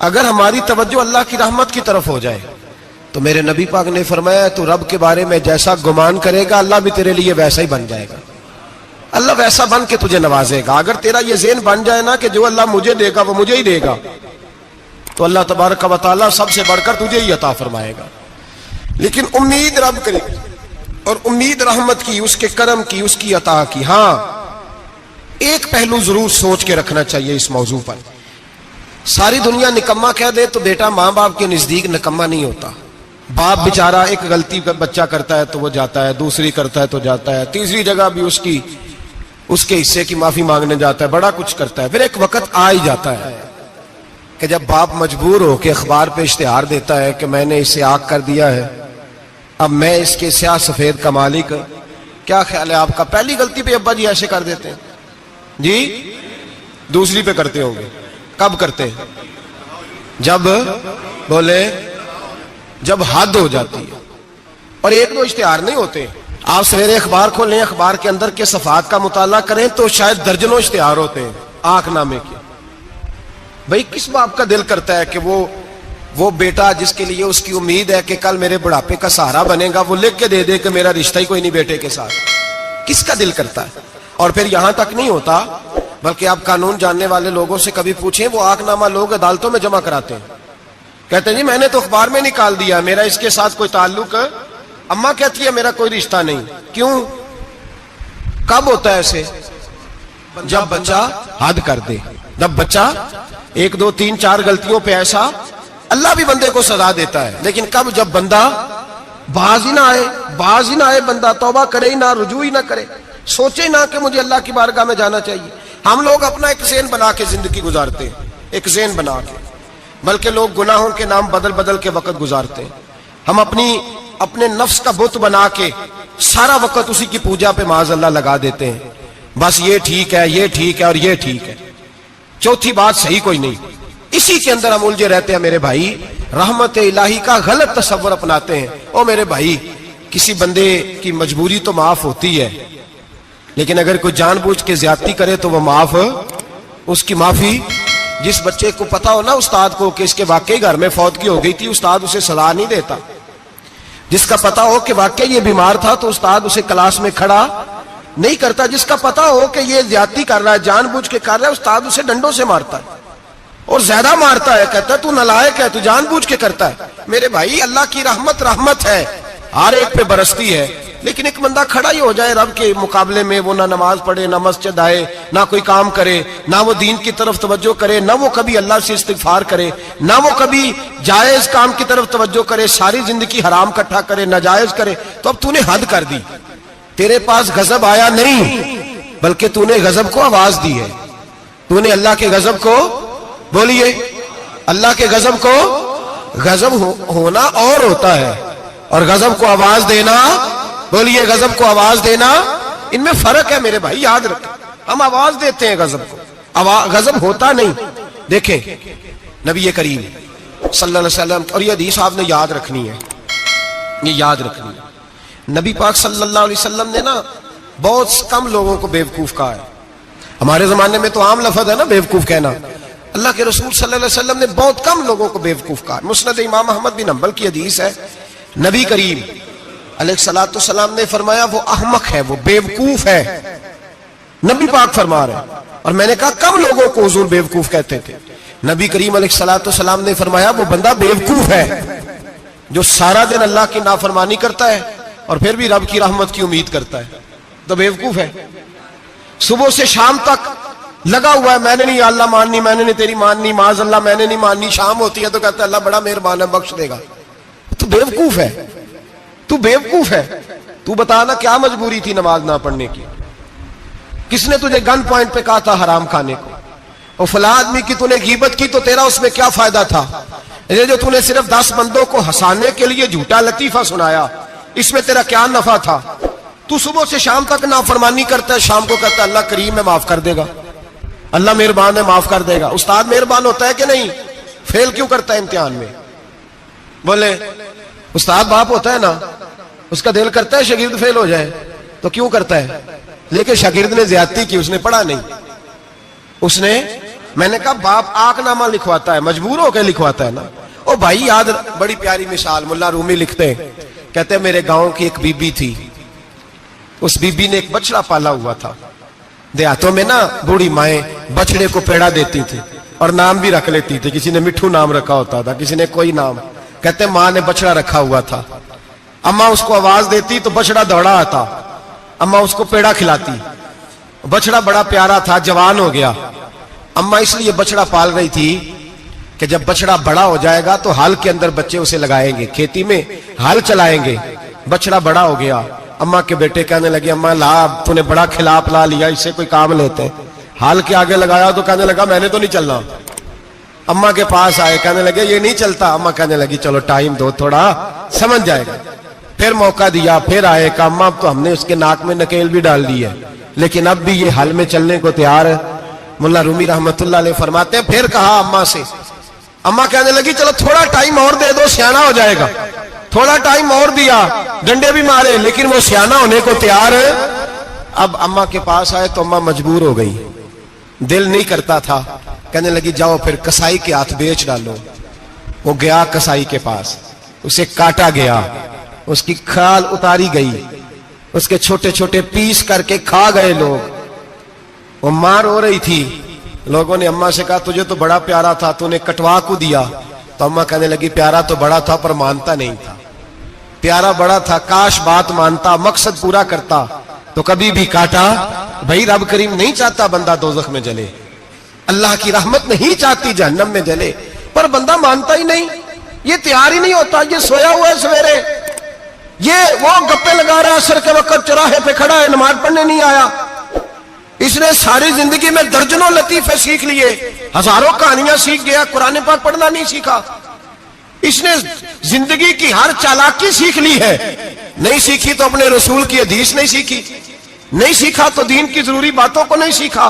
اگر ہماری توجہ اللہ کی رحمت کی طرف ہو جائے تو میرے نبی پاک نے فرمایا تو رب کے بارے میں جیسا گمان کرے گا اللہ بھی تیرے لیے ویسا ہی بن جائے گا. اللہ ویسا بن کے تجھے نوازے گا. اگر تیرا یہ ذہن بن جائے نا کہ جو اللہ مجھے دے گا وہ مجھے ہی دے گا تو اللہ تبارک و تعالیٰ سب سے بڑھ کر تجھے ہی عطا فرمائے گا. لیکن امید رب کرے اور امید رحمت کی، اس کے کرم کی، اس کی عطا کی. ہاں ایک پہلو ضرور سوچ کے رکھنا چاہیے اس موضوع پر. ساری دنیا نکما کہہ دے تو بیٹا ماں باپ کے نزدیک نکما نہیں ہوتا. باپ بیچارہ ایک غلطی بچہ کرتا ہے تو وہ جاتا ہے، دوسری کرتا ہے تو جاتا ہے، تیسری جگہ بھی اس کے حصے کی معافی مانگنے جاتا ہے، بڑا کچھ کرتا ہے. پھر ایک وقت آ ہی جاتا ہے کہ جب باپ مجبور ہو کے اخبار پہ اشتہار دیتا ہے کہ میں نے اسے آگ کر دیا ہے، اب میں اس کے سیاہ سفید کا مالک. کیا خیال ہے آپ کا؟ پہلی غلطی پہ ابا جی ایسے کر دیتے ہیں جی، دوسری پہ کرتے ہوں گے. کب کرتے ہیں؟ جب بولے جب حد ہو جاتی ہے. اور ایک دو اشتہار نہیں ہوتے. آپ سویرے اخبار کھولیں، اخبار کے اندر کے صفحات کا مطالعہ کریں تو شاید درجنوں اشتہار ہوتے ہیں آنکھ نامے کے. بھئی کس باپ کا دل کرتا ہے کہ وہ بیٹا جس کے لیے اس کی امید ہے کہ کل میرے بڑھاپے کا سہارا بنے گا وہ لکھ کے دے دے کہ میرا رشتہ ہی کوئی نہیں بیٹے کے ساتھ؟ کس کا دل کرتا ہے؟ اور پھر یہاں تک نہیں ہوتا بلکہ آپ قانون جاننے والے لوگوں سے کبھی پوچھیں، وہ آنکھ نامہ لوگ عدالتوں میں جمع کراتے ہیں، کہتے ہیں جی میں نے تو اخبار میں نکال دیا میرا اس کے ساتھ کوئی تعلق، اماں کہتی ہے میرا کوئی رشتہ نہیں. کیوں؟ کب ہوتا ہے ایسے؟ جب بچہ حد کر دے. جب بچہ ایک دو تین چار غلطیوں پہ ایسا، اللہ بھی بندے کو سزا دیتا ہے، لیکن کب؟ جب بندہ باز ہی نہ آئے بندہ توبہ کرے ہی نہ، رجوع ہی نہ کرے، سوچے نہ کہ مجھے اللہ کی بارگاہ میں جانا چاہیے. ہم لوگ اپنا ایک ذہن بنا کے زندگی گزارتے ہیں، ایک ذہن بنا کے، بلکہ لوگ گناہوں کے نام بدل کے وقت گزارتے ہیں. ہم اپنے نفس کا بت بنا کے سارا وقت اسی کی پوجا پہ معاذ اللہ لگا دیتے ہیں. بس یہ ٹھیک ہے، یہ ٹھیک ہے اور یہ ٹھیک ہے، چوتھی بات صحیح کوئی نہیں. اسی کے اندر ہم الجھے رہتے ہیں میرے بھائی. رحمت الہی کا غلط تصور اپناتے ہیں. او میرے بھائی، کسی بندے کی مجبوری تو معاف ہوتی ہے، لیکن اگر کوئی جان بوجھ کے زیادتی کرے تو وہ معاف، اس کی معافی. جس بچے کو پتا ہو نا استاد کو کہ اس کے واقعی گھر میں فوتگی ہو گئی تھی، استاد اسے سزا نہیں دیتا. جس کا پتا ہو کہ واقعی یہ بیمار تھا تو استاد اسے کلاس میں کھڑا نہیں کرتا. جس کا پتا ہو کہ یہ زیادتی کر رہا ہے، جان بوجھ کے کر رہا ہے، استاد اسے ڈنڈوں سے مارتا ہے اور زیادہ مارتا ہے، کہتا ہے تو نالائق ہے، تو جان بوجھ کے کرتا ہے. میرے بھائی اللہ کی رحمت ہے، ہر ایک پہ برستی ہے، لیکن ایک بندہ کھڑا ہی ہو جائے رب کے مقابلے میں، وہ نہ نماز پڑھے، نہ مسجد آئے، نہ کوئی کام کرے، نہ وہ دین کی طرف توجہ کرے، نہ وہ کبھی اللہ سے استغفار کرے، نہ وہ کبھی جائز کام کی طرف توجہ کرے، ساری زندگی حرام اکٹھا کرے، ناجائز کرے، تو اب تو نے حد کر دی. تیرے پاس غضب آیا نہیں بلکہ تو نے غضب کو آواز دی ہے. تو نے اللہ کے غضب کو، بولیے اللہ کے غضب کو، غضب ہونا اور ہوتا ہے اور غضب کو آواز دینا، بولیے غضب کو آواز دینا، ان میں فرق ہے میرے بھائی، یاد رکھیں. ہم آواز دیتے ہیں غضب کو، غضب ہوتا نہیں. دیکھیں نبی کریم صلی اللہ علیہ وسلم، اور یہ حدیث آپ نے یاد رکھنی ہے، یہ یاد رکھنی ہے. نبی پاک صلی اللہ علیہ وسلم نے نا بہت کم لوگوں کو بیوقوف کہا ہے. ہمارے زمانے میں تو عام لفظ ہے نا بیوقوف کہنا. اللہ کے رسول صلی اللہ علیہ وسلم نے بہت کم لوگوں کو بیوقوف کہا. مسند امام احمد بن حنبل کی حدیث ہے، نبی کریم علیہ الصلوۃ والسلام نے فرمایا وہ احمق ہے، وہ بیوقوف ہے. نبی پاک فرما رہے ہیں. اور میں نے کہا کم لوگوں کو حضور بیوقوف کہتے تھے. نبی کریم علیہ الصلوۃ والسلام نے فرمایا وہ بندہ بیوقوف ہے جو سارا دن اللہ کی نافرمانی کرتا ہے اور پھر بھی رب کی رحمت کی امید کرتا ہے، تو بیوقوف ہے. صبح سے شام تک لگا ہوا ہے، میں نے نہیں اللہ ماننی، میں نے نہیں تیری ماننی، معاذ اللہ میں نے نہیں ماننی. شام ہوتی ہے تو کہتا ہے اللہ بڑا مہربان ہے بخش دے گا. تو بیوقوف ہے، تو بیوقوف ہے. تو بتانا کیا مجبوری تھی نماز نہ پڑھنے کی؟ کس نے تجھے گن پوائنٹ پہ کہا تھا حرام کھانے کو؟ اور فلاں آدمی کی تو نے غیبت کی تو تیرا اس میں کیا فائدہ تھا؟ یہ جو تو نے صرف 10 بندوں کو ہنسانے کے لیے جھوٹا لطیفہ سنایا، اس میں تیرا کیا نفع تھا؟ تو صبح سے شام تک نافرمانی کرتا ہے، شام کو کہتا ہے اللہ کریم ہے معاف کر دے گا، اللہ مہربان ہے معاف کر دے گا. استاد مہربان ہوتا ہے کہ نہیں؟ فیل کیوں کرتا ہے امتحان میں؟ بولے استاد باپ ہوتا ہے نا، اس کا دل کرتا ہے شاگرد فیل ہو جائے، تو کیوں کرتا ہے؟ لیکن شاگرد نے زیادتی کی، اس نے پڑھا نہیں، اس نے میں نے کہا باپ آنکھ نامہ لکھواتا ہے، مجبور ہو کے لکھواتا ہے نا۔ او بھائی یاد، بڑی پیاری مثال ملا رومی لکھتے ہیں، کہتے ہیں میرے گاؤں کی ایک بی بی تھی، اس بی بی نے ایک بچڑا پالا ہوا تھا۔ دیہاتوں میں نا بوڑھی مائیں بچڑے کو پیڑا دیتی تھی اور نام بھی رکھ لیتی تھی، کسی نے مٹھو نام رکھا ہوتا تھا، کسی نے کوئی نام۔ کہتے ہیں ماں نے بچڑا رکھا ہوا تھا، اماں اس کو آواز دیتی تو بچڑا دوڑا آتا، اماں اس کو پیڑا کھلاتی، بچڑا بڑا پیارا تھا، جوان ہو گیا۔ اماں اس لیے بچڑا پال رہی تھی کہ جب بچڑا بڑا ہو جائے گا تو ہل کے اندر بچے اسے لگائیں گے، کھیتی میں ہل چلائیں گے۔ بچڑا بڑا ہو گیا، اماں کے بیٹے کہنے لگے اماں لا، تو نے بڑا کھلا پلا لیا، اس سے کوئی کام لیتے ہیں۔ ہل کے آگے لگایا تو کہنے لگا میں نے تو نہیں چلنا۔ اماں کے پاس آئے، کہنے لگے یہ نہیں چلتا۔ اماں کہنے لگی چلو ٹائم دو تھوڑا، سمجھ جائے گا۔ پھر موقع دیا، پھر آئے، کہا اماں اب تو ہم نے اس کے ناک میں نکیل بھی ڈال دی ہے لیکن اب بھی یہ ہل میں چلنے کو تیار ہے۔ ملا رومی رحمت اللہ علیہ فرماتے ہیں پھر کہا اماں سے، اماں کہنے لگی چلو تھوڑا ٹائم اور دے دو، سیانا ہو جائے گا۔ تھوڑا ٹائم اور دیا، ڈنڈے بھی مارے لیکن وہ سیانا ہونے کو تیار ہے۔ اب اماں کے پاس آئے تو اماں مجبور ہو گئی، دل نہیں کرتا تھا، کہنے لگی جاؤ پھر کسائی کے ہاتھ بیچ ڈالو۔ وہ گیا کسائی کے پاس، اسے کاٹا گیا، اس کی کھال اتاری گئی، اس کے چھوٹے چھوٹے پیس کر کے کھا گئے لوگ۔ وہ مار ہو رہی تھی، لوگوں نے اماں سے کہا تجھے تو بڑا پیارا تھا، تو نے کٹوا کو دیا۔ تو اماں کہنے لگی پیارا تو بڑا تھا پر مانتا نہیں تھا، پیارا بڑا تھا، کاش بات مانتا، مقصد پورا کرتا تو کبھی بھی کاٹا۔ بھائی رب کریم نہیں چاہتا بندہ دوزخ میں جلے، اللہ کی رحمت نہیں چاہتی جہنم میں جلے، پر بندہ مانتا ہی نہیں، یہ تیار ہی نہیں ہوتا، یہ سویا ہوا ہے سویرے، یہ وہ گپے لگا رہا ہے عصر کے وقت چوراہے پہ کھڑا ہے، نماز پڑھنے نہیں آیا۔ اس نے ساری زندگی میں درجنوں لطیفے سیکھ لیے، ہزاروں کہانیاں سیکھ گیا، قرآن پاک پڑھنا نہیں سیکھا۔ اس نے زندگی کی ہر چالاکی سیکھ لی ہے، نہیں سیکھی تو اپنے رسول کی حدیث نہیں سیکھی، نہیں سیکھا تو دین کی ضروری باتوں کو نہیں سیکھا۔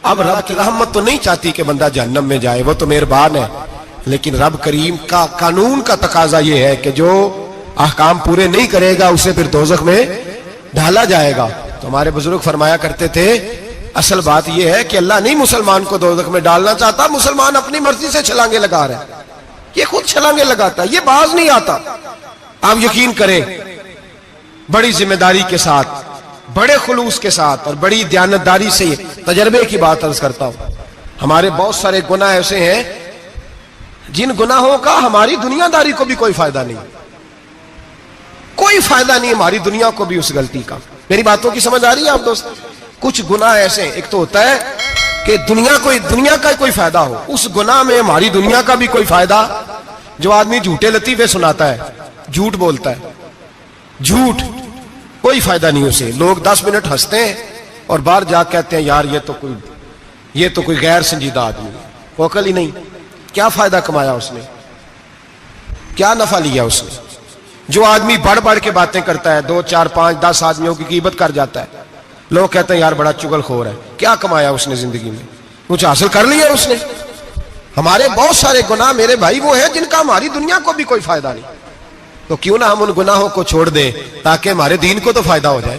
اب رب کی رحمت تو نہیں چاہتی کہ بندہ جہنم میں جائے، وہ تو مہربان ہے، لیکن رب کریم کا قانون کا تقاضا یہ ہے کہ جو احکام پورے نہیں کرے گا اسے پھر دوزخ میں ڈالا جائے گا۔ تو ہمارے بزرگ فرمایا کرتے تھے اصل بات یہ ہے کہ اللہ نہیں مسلمان کو دوزخ میں ڈالنا چاہتا، مسلمان اپنی مرضی سے چھلانگے لگا رہا ہے، یہ خود چھلانگے لگاتا ہے، یہ باز نہیں آتا۔ آپ یقین کریں بڑی ذمہ داری کے ساتھ، بڑے خلوص کے ساتھ اور بڑی دیانتداری سے تجربے کی بات عرض کرتا ہوں، ہمارے بہت سارے گناہ ایسے ہیں جن گناہوں کا ہماری دنیا داری کو بھی کوئی فائدہ نہیں، کوئی فائدہ نہیں ہماری دنیا کو بھی اس غلطی کا۔ میری باتوں کی سمجھ آ رہی ہے آپ دوست؟ کچھ گناہ ایسے ہیں، ایک تو ہوتا ہے کہ دنیا کا کوئی فائدہ ہو، اس گناہ میں ہماری دنیا کا بھی کوئی فائدہ۔ جو آدمی جھوٹے لطیفے سناتا ہے، جھوٹ بولتا ہے، جھوٹ کوئی فائدہ نہیں اسے، لوگ 10 منٹ ہنستے ہیں اور باہر جا کہتے ہیں یار یہ تو کوئی غیر سنجیدہ آدمی ہے، وہ عقل ہی نہیں، کیا فائدہ کمایا اس نے، کیا نفع لیا اس نے۔ جو آدمی بڑھ بڑھ کے باتیں کرتا ہے، 2 4 5 10 آدمیوں کی غیبت کر جاتا ہے، لوگ کہتے ہیں یار بڑا چغل خور ہے، کیا کمایا اس نے زندگی میں، کچھ حاصل کر لیا اس نے۔ ہمارے بہت سارے گناہ میرے بھائی وہ ہیں جن کا ہماری دنیا کو بھی کوئی فائدہ نہیں، تو کیوں نہ ہم ان گناہوں کو چھوڑ دیں تاکہ ہمارے دین کو تو فائدہ ہو جائے،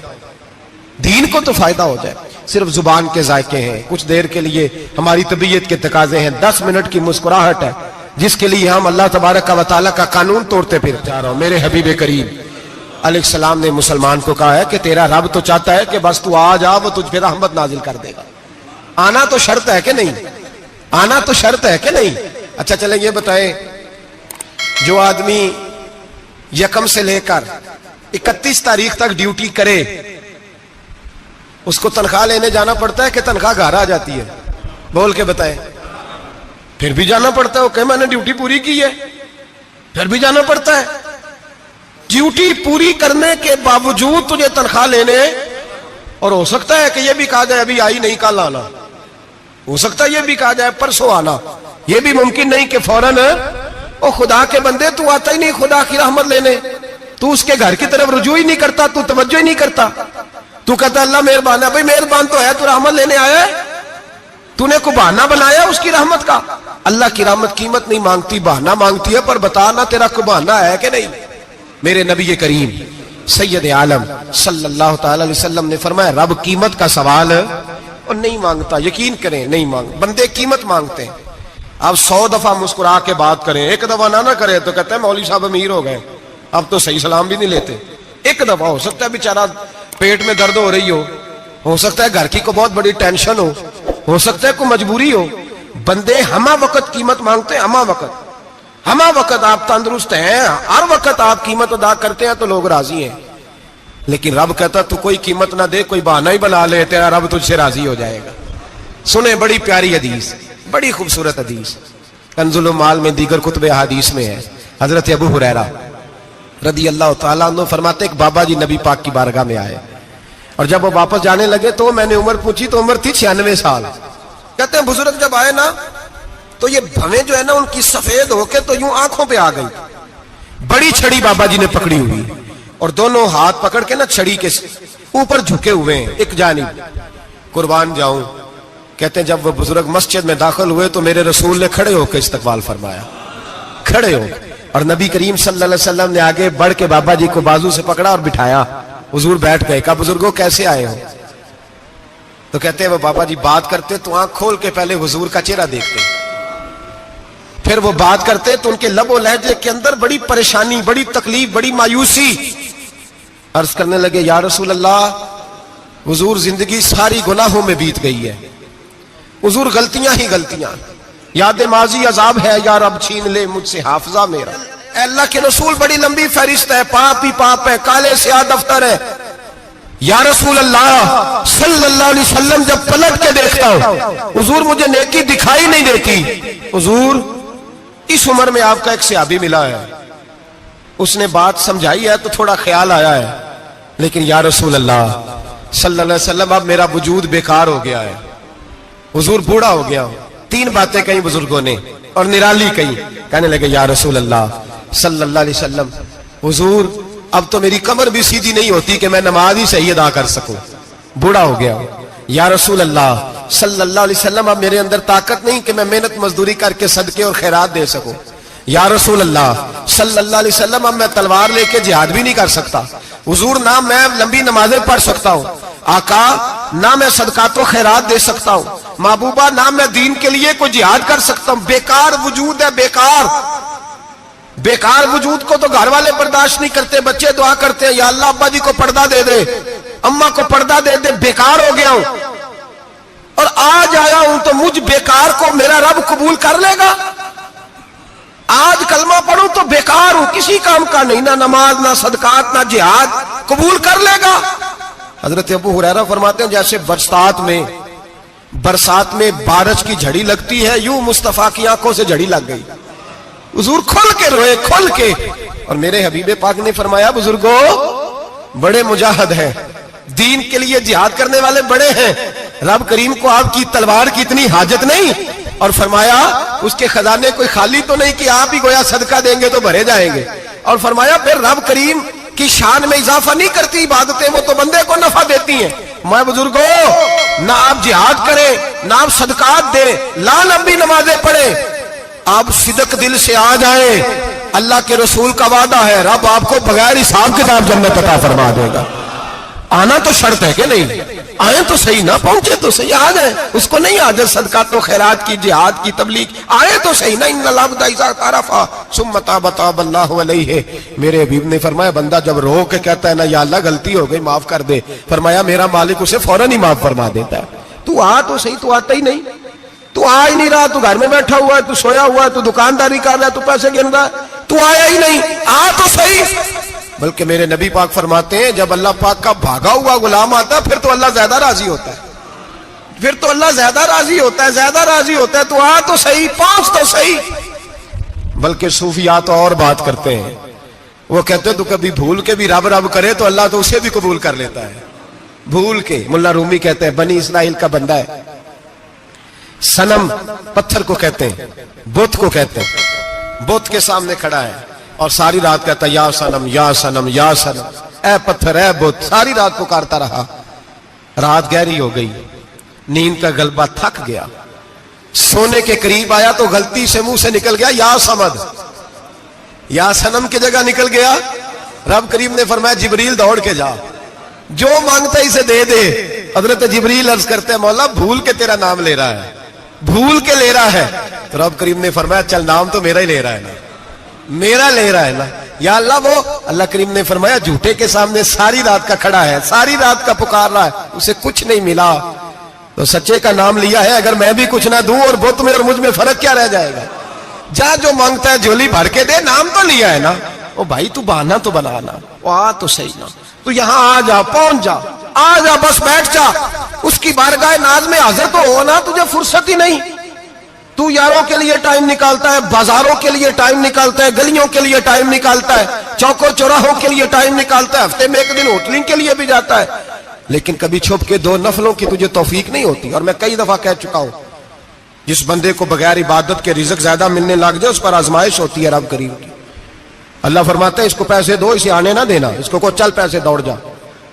دین کو تو فائدہ ہو جائے۔ صرف زبان کے ذائقے ہیں، کچھ دیر کے لیے ہماری طبیعت کے تقاضے ہیں، 10 منٹ کی مسکراہٹ ہے جس کے لیے ہم اللہ تبارک و تعالیٰ کا قانون توڑتے پھر جا رہا ہوں۔ میرے حبیب کریم علیہ السلام نے مسلمان کو کہا ہے کہ تیرا رب تو چاہتا ہے کہ بس تو آ جا، وہ تجھ پہ رحمت نازل کر دے گا۔ آنا تو شرط ہے کہ نہیں؟ آنا تو شرط ہے کہ نہیں؟ اچھا چلیں یہ بتائیں، جو آدمی 1 سے لے کر 31 تاریخ تک ڈیوٹی کرے اس کو تنخواہ لینے جانا پڑتا ہے کہ تنخواہ گھر آ جاتی ہے؟ بول کے بتائیں۔ پھر بھی جانا پڑتا ہے، وہ کہ میں نے ڈیوٹی پوری کی ہے، پھر بھی جانا پڑتا ہے۔ ڈیوٹی پوری کرنے کے باوجود تجھے تنخواہ لینے، اور ہو سکتا ہے کہ یہ بھی کہا جائے ابھی آئی نہیں کل آنا، ہو سکتا ہے یہ بھی کہا جائے پرسوں آنا، یہ بھی ممکن نہیں کہ فوراً او خدا کے بندے تو آتا ہی نہیں خدا کی رحمت لینے، تو اس کے گھر کی طرف رجوع ہی نہیں کرتا، تو توجہ ہی نہیں کرتا، تو کہتا اللہ مہربان ہے۔ بھائی مہربان تو ہے، تو رحمت لینے آیا ہے، تو نے کو بہانہ بنایا اس کی رحمت کا؟ اللہ کی رحمت قیمت نہیں مانگتی، بہانہ مانگتی ہے، پر بتا نا تیرا کو بہانہ ہے کہ نہیں؟ میرے نبی کریم سید عالم صلی اللہ تعالی علیہ وسلم نے فرمایا رب قیمت کا سوال اور نہیں مانگتا، یقین کریں نہیں بندے قیمت مانگتے ہیں. آپ 100 دفعہ مسکرا کے بات کریں، ایک دفعہ نہ کرے تو کہتے ہیں مولوی صاحب امیر ہو گئے، اب تو صحیح سلام بھی نہیں لیتے. ایک دفعہ ہو سکتا ہے بیچارہ پیٹ میں درد ہو رہی ہو سکتا ہے گھر کی کو بہت بڑی ٹینشن ہو سکتا ہے کوئی مجبوری ہو. بندے ہمہ وقت قیمت مانگتے ہیں، ہمہ وقت آپ تندرست ہیں، ہر وقت آپ قیمت ادا کرتے ہیں تو لوگ راضی ہیں. لیکن رب کہتا تو کوئی قیمت نہ دے، کوئی بہانہ ہی بنا لے، تیرا رب تجھ سے راضی ہو جائے گا. سنیں بڑی پیاری حدیث، بڑی خوبصورت حدیث، کنز المال میں دیگر کتب احادیث میں ہے. حضرت ابو ہریرہ رضی اللہ تعالیٰ عنہ فرماتے ایک بابا جی نبی پاک کی بارگاہ میں آئے، اور جب وہ واپس جانے لگے تو میں نے عمر پوچھی تو عمر تھی 96 سال. کہتے ہیں بزرگ جب آئے نا تو یہ بھویں جو ہے نا ان کی سفید ہو کے تو یوں آنکھوں پہ آ گئی. بڑی چھڑی بابا جی نے پکڑی ہوئی اور دونوں ہاتھ پکڑ کے نا چھڑی کے اوپر جھکے ہوئے ہیں ایک جانب. قربان جاؤں، کہتے ہیں جب وہ بزرگ مسجد میں داخل ہوئے تو میرے رسول نے کھڑے ہو کے استقبال فرمایا، کھڑے ہو. اور نبی کریم صلی اللہ علیہ وسلم نے آگے بڑھ کے بابا جی کو بازو سے پکڑا اور بٹھایا. حضور بیٹھ گئے. کہا بزرگوں کیسے آئے ہو؟ تو کہتے ہیں وہ بابا جی بات کرتے تو آنکھ کھول کے پہلے حضور کا چہرہ دیکھتے، پھر وہ بات کرتے تو ان کے لب و لہجے کے اندر بڑی پریشانی، بڑی تکلیف، بڑی مایوسی. عرض کرنے لگے یا رسول اللہ، حضور زندگی ساری گناہوں میں بیت گئی ہے، حضور غلطیاں ہی غلطیاں، یاد ماضی عذاب ہے، یا رب چھین لے مجھ سے حافظہ میرا. اے اللہ کے رسول بڑی لمبی فہرست ہے، پاپ ہی پاپ ہے، کالے سیاہ دفتر ہے. یا رسول اللہ صلی اللہ علیہ وسلم جب پلٹ کے دیکھتا ہوں حضور مجھے نیکی دکھائی نہیں دیتی. حضور اس عمر میں آپ کا ایک صحابی ملا ہے، اس نے بات سمجھائی ہے تو تھوڑا خیال آیا ہے، لیکن یا رسول اللہ صلی اللہ علیہ وسلم اب میرا وجود بیکار ہو گیا ہے، حضور بوڑھا ہو گیا ہوں. 3 باتیں کہیں بزرگوں نے اور نرالی کہیں. کہنے لگے یا رسول اللہ صلی اللہ علیہ وسلم، حضور اب تو میری کمر بھی سیدھی نہیں ہوتی کہ میں نماز ہی صحیح ادا کر سکوں، بوڑھا ہو گیا ہوں. یا رسول اللہ صلی اللہ علیہ وسلم اب میرے اندر طاقت نہیں کہ میں محنت مزدوری کر کے صدقے اور خیرات دے سکوں. یا رسول اللہ صلی اللہ علیہ وسلم اب میں تلوار لے کے جہاد بھی نہیں کر سکتا. حضور نہ میں لمبی نمازیں پڑھ سکتا ہوں، آقا نہ میں صدقات و خیرات دے سکتا ہوں، محبوبہ نہ میں دین کے لیے کوئی جہاد کر سکتا ہوں. بیکار وجود ہے، بیکار وجود کو تو گھر والے برداشت نہیں کرتے، بچے دعا کرتے ہیں یا اللہ ابا جی کو پردہ دے دے، اماں کو پردہ دے دے. بیکار ہو گیا ہوں اور آج آیا ہوں تو مجھ بیکار کو میرا رب قبول کر لے گا؟ آج کلمہ پڑھوں تو بیکار ہوں، کسی کام کا نہیں، نہ نماز نہ صدقات نہ جہاد، قبول کر لے گا؟ حضرت ابو ہریرہ فرماتے ہیں جیسے برسات میں بارش کی جھڑی لگتی ہے، یوں مصطفیٰ کی آنکھوں سے جھڑی لگ گئی. حضور کھل کے روئے، کھل کے. اور میرے حبیب پاک نے فرمایا بزرگوں بڑے مجاہد ہیں، دین کے لیے جہاد کرنے والے بڑے ہیں، رب کریم کو آپ کی تلوار کی اتنی حاجت نہیں. اور فرمایا اس کے خزانے کوئی خالی تو نہیں کہ آپ ہی گویا صدقہ دیں گے تو بھرے جائیں گے. اور فرمایا پھر رب کریم کی شان میں اضافہ نہیں کرتی عبادتیں، وہ تو بندے کو نفع دیتی ہیں. میں بزرگوں نہ آپ جہاد کریں نہ آپ صدقات دیں، لا لمبی نمازیں پڑھیں، آپ صدق دل سے آ جائیں، اللہ کے رسول کا وعدہ ہے رب آپ کو بغیر حساب کتاب جنت عطا فرما دے گا. آنا تو شرط ہے کہ نہیں؟ آئیں تو صحیح، نہ پہنچے تو صحیح، آ جائیں. اس کو نہیں آجر صدقات و خیرات کی، جہاد کی تبلیغ، آئے تو صحیح نا. ان العبد اذا اعترف ثم تاب تاب اللہ علیہ. میرے حبیب نے فرمایا بندہ جب رو کے کہتا ہے نا یا اللہ غلطی ہو گئی معاف کر دے، فرمایا میرا مالک اسے فوراً ہی معاف فرما دیتا ہے. تو آ تو صحیح، تو آتا ہی نہیں، تو آ ہی نہیں رہا، تو گھر میں بیٹھا ہوا ہے، تو سویا ہوا ہے، تو دکانداری کر رہا ہے، تو پیسے گن رہا ہے، تو آیا ہی نہیں. آ تو صحیح. بلکہ میرے نبی پاک فرماتے ہیں جب اللہ پاک کا بھاگا ہوا غلام آتا ہے پھر تو اللہ زیادہ راضی ہوتا ہے، پھر تو اللہ زیادہ راضی ہوتا ہے، زیادہ راضی ہوتا ہے. تو آ تو صحیح، پہنچ تو صحیح. بلکہ صوفیات اور بات کرتے ہیں، وہ کہتے ہیں تو کبھی بھول کے بھی رب رب کرے تو اللہ تو اسے بھی قبول کر لیتا ہے. بھول کے. ملا رومی کہتے ہیں بنی اسرائیل کا بندہ ہے، صنم پتھر کو کہتے ہیں، بت کو کہتے ہیں، بت کے سامنے کھڑا ہے اور ساری رات کہتا ہے یا صنم یا صنم یا صنم، اے پتھر اے بت. ساری رات پکارتا رہا. رات گہری ہو گئی، نیند کا غلبہ تھک گیا، سونے کے قریب آیا تو غلطی سے منہ سے نکل گیا یا صمد، یا صنم کی جگہ نکل گیا. رب کریم نے فرمایا جبریل دوڑ کے جا، جو مانگتا اسے دے دے. حضرت جبریل عرض کرتے ہیں مولا بھول کے تیرا نام لے رہا ہے، بھول کے لے رہا ہے. تو رب کریم نے فرمایا چل نام تو میرا ہی لے رہا ہے نا، میرا لے رہا ہے نا. یا اللہ وہ اللہ کریم نے فرمایا جھوٹے کے سامنے ساری رات کا کھڑا ہے، ساری رات کا پکار رہا ہے، اسے کچھ نہیں ملا تو سچے کا نام لیا ہے. اگر میں بھی کچھ نہ دوں اور بت میں اور مجھ میں فرق کیا رہ جائے گا؟ جا جو مانگتا ہے جھولی بھر کے دے، نام تو لیا ہے نا. او بھائی تو بہانا تو بنانا، آ تو صحیح نا، تو یہاں آ جا، پہنچ جا، آ جا، بس بیٹھ جا، اس کی بارگاہ ناز میں حاضر تو ہونا. تجھے فرصت ہی نہیں. تو یاروں کے لیے ٹائم نکالتا ہے، بازاروں کے لیے ٹائم نکالتا ہے، گلیوں کے لیے ٹائم نکالتا ہے، چوکوں چوراہوں کے لیے ٹائم نکالتا ہے، ہفتے میں ایک دن ہوٹلنگ کے لیے بھی جاتا ہے. لیکن کبھی چھپ کے 2 نفلوں کی تجھے توفیق نہیں ہوتی. اور میں کئی دفعہ کہہ چکا ہوں جس بندے کو بغیر عبادت کے رزق زیادہ ملنے لگ جائے اس پر آزمائش ہوتی ہے رب کریم کی. اللہ فرماتا ہے اس کو پیسے دو، اسے آنے نہ دینا، اس کو چل پیسے دوڑ جا.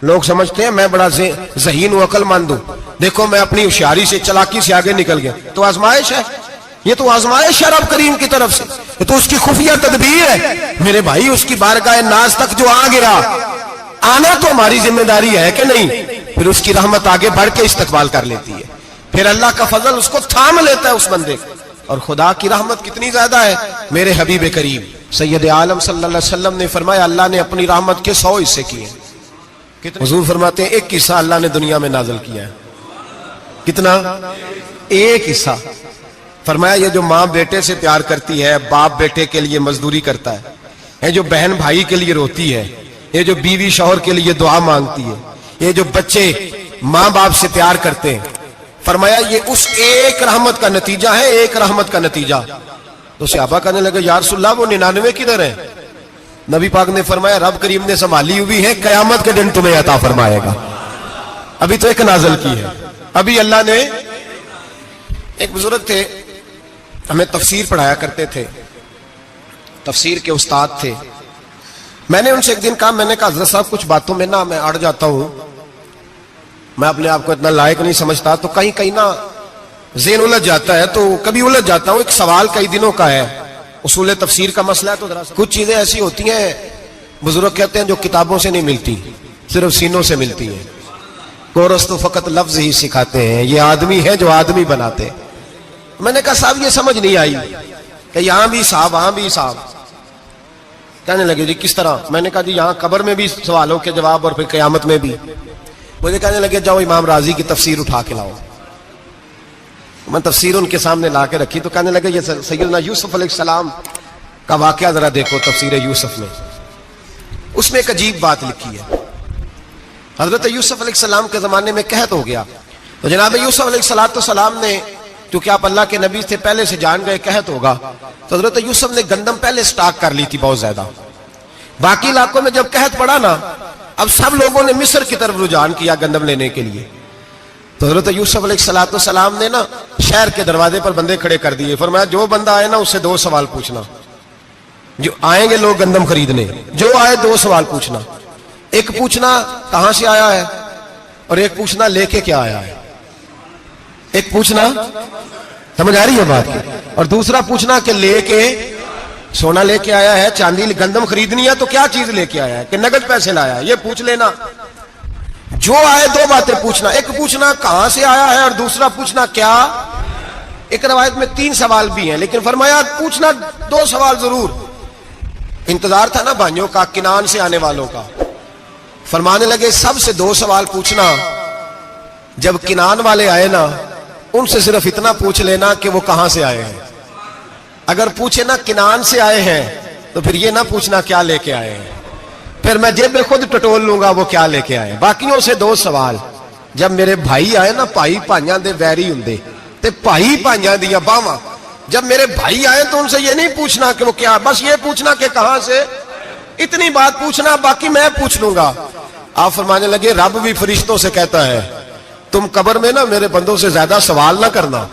لوگ سمجھتے ہیں میں بڑا ذہین و عقل مند ہوں، دیکھو میں اپنی ہوشیاری سے چلاکی سے آگے نکل گیا. تو آزمائش ہے، یہ تو آزمائش ہے رب کریم کی طرف سے، یہ تو اس کی خفیہ تدبیر ہے. میرے بھائی اس کی بارگاہ ناز تک جو آ گیا، آنا تو ہماری ذمہ داری ہے کہ نہیں؟ پھر اس کی رحمت آگے بڑھ کے استقبال کر لیتی ہے، پھر اللہ کا فضل اس کو تھام لیتا ہے اس بندے کو. اور خدا کی رحمت کتنی زیادہ ہے. میرے حبیب کریم سید عالم صلی اللہ علیہ وسلم نے فرمایا اللہ نے اپنی رحمت کے 100 حصے کیے. حضور فرماتے ہیں ایک حصہ اللہ نے دنیا میں نازل کیا ہے. کتنا؟ ایک حصہ. فرمایا یہ جو ماں بیٹے سے پیار کرتی ہے، باپ بیٹے کے لیے مزدوری کرتا ہے، یہ جو بہن بھائی کے لیے روتی ہے، یہ جو بیوی شوہر کے لیے دعا مانگتی ہے، یہ جو بچے ماں باپ سے پیار کرتے ہیں، فرمایا یہ اس ایک رحمت کا نتیجہ ہے، ایک رحمت کا نتیجہ. تو صحابہ کہنے لگے یا رسول اللہ وہ 99 کدھر ہیں؟ نبی پاک نے فرمایا رب کریم نے سنبھالی ہوئی ہے، قیامت کے دن تمہیں عطا فرمائے گا. ابھی تو ایک نازل کی ہے. ابھی اللہ نے. ایک بزرگ تھے ہمیں تفسیر پڑھایا کرتے تھے، تفسیر کے استاد تھے. میں نے ان سے ایک دن کہا، میں نے کہا حضرت صاحب کچھ باتوں میں نا میں اڑ جاتا ہوں، میں اپنے آپ کو اتنا لائق نہیں سمجھتا، تو کہیں کہیں نا ذہن الجھ جاتا ہے، تو کبھی الجھ جاتا ہوں. ایک سوال کئی دنوں کا ہے، اصول تفسیر کا مسئلہ ہے. تو کچھ چیزیں ایسی ہوتی ہیں بزرگ کہتے ہیں جو کتابوں سے نہیں ملتی، صرف سینوں سے ملتی ہیں. کورس تو فقط لفظ ہی سکھاتے ہیں، یہ آدمی ہے جو آدمی بناتے. میں نے کہا صاحب یہ سمجھ نہیں آئی کہ یہاں بھی صاحب وہاں بھی صاحب. کہنے لگے جی کس طرح؟ میں نے کہا جی یہاں قبر میں بھی سوالوں کے جواب اور پھر قیامت میں بھی. مجھے کہنے لگے جاؤ امام راضی کی تفسیر اٹھا کے لاؤ. میں تفسیر ان کے سامنے لا کے رکھی تو کہنے لگے یہ سیدنا یوسف علیہ السلام کا واقعہ ذرا دیکھو تفسیر یوسف میں. اس میں ایک عجیب بات لکھی ہے. حضرت یوسف علیہ السلام کے زمانے میں قحط ہو گیا، تو جناب یوسف علیہ السلام نے، کیونکہ آپ اللہ کے نبی سے پہلے سے جان گئے قحط ہوگا، تو حضرت یوسف نے گندم پہلے سٹاک کر لی تھی بہت زیادہ. باقی علاقوں میں جب قحط پڑا نا، اب سب لوگوں نے مصر کی طرف رجحان کیا گندم لینے کے لیے. تو حضرت یوسف علیہ السلام نے نا شہر کے دروازے پر بندے کھڑے کر دیے. فرمایا جو بندہ آئے نا اس سے 2 سوال پوچھنا. جو آئیں گے لوگ گندم خریدنے، جو آئے 2 سوال پوچھنا. ایک پوچھنا کہاں سے آیا ہے، اور ایک پوچھنا لے کے کیا آیا ہے. ایک پوچھنا، سمجھ آ رہی ہے بات کی، اور دوسرا پوچھنا کہ لے کے سونا لے کے آیا ہے، چاندی گندم خریدنی ہے تو کیا چیز لے کے آیا ہے، کہ نگد پیسے لایا ہے، یہ پوچھ لینا. جو آئے 2 باتیں پوچھنا. ایک پوچھنا کہاں سے آیا ہے اور دوسرا پوچھنا کیا. ایک روایت میں 3 سوال بھی ہیں، لیکن فرمایا پوچھنا 2 سوال ضرور. انتظار تھا نا بھائیوں کا کنان سے آنے والوں کا. فرمانے لگے سب سے 2 سوال پوچھنا. جب کنان والے آئے نا ان سے صرف اتنا پوچھ لینا کہ وہ کہاں سے آئے ہیں. اگر پوچھے نا کنان سے آئے ہیں تو پھر یہ نہ پوچھنا کیا لے کے آئے ہیں، پھر میں جیب میں خود ٹٹول لوں گا وہ کیا لے کے آئے. باقیوں سے 2 سوال. جب میرے بھائی آئے نا، بھائی بھائیاں دے ویری ہوندے تے بھائی بھائیاں دیا باواں. جب میرے بھائی آئے تو ان سے یہ نہیں پوچھنا کہ وہ کیا، بس یہ پوچھنا کہ کہاں سے. اتنی بات پوچھنا، باقی میں پوچھ لوں گا. آپ فرمانے لگے رب بھی فرشتوں سے کہتا ہے تم قبر میں نا میرے بندوں سے زیادہ سوال نہ کرنا،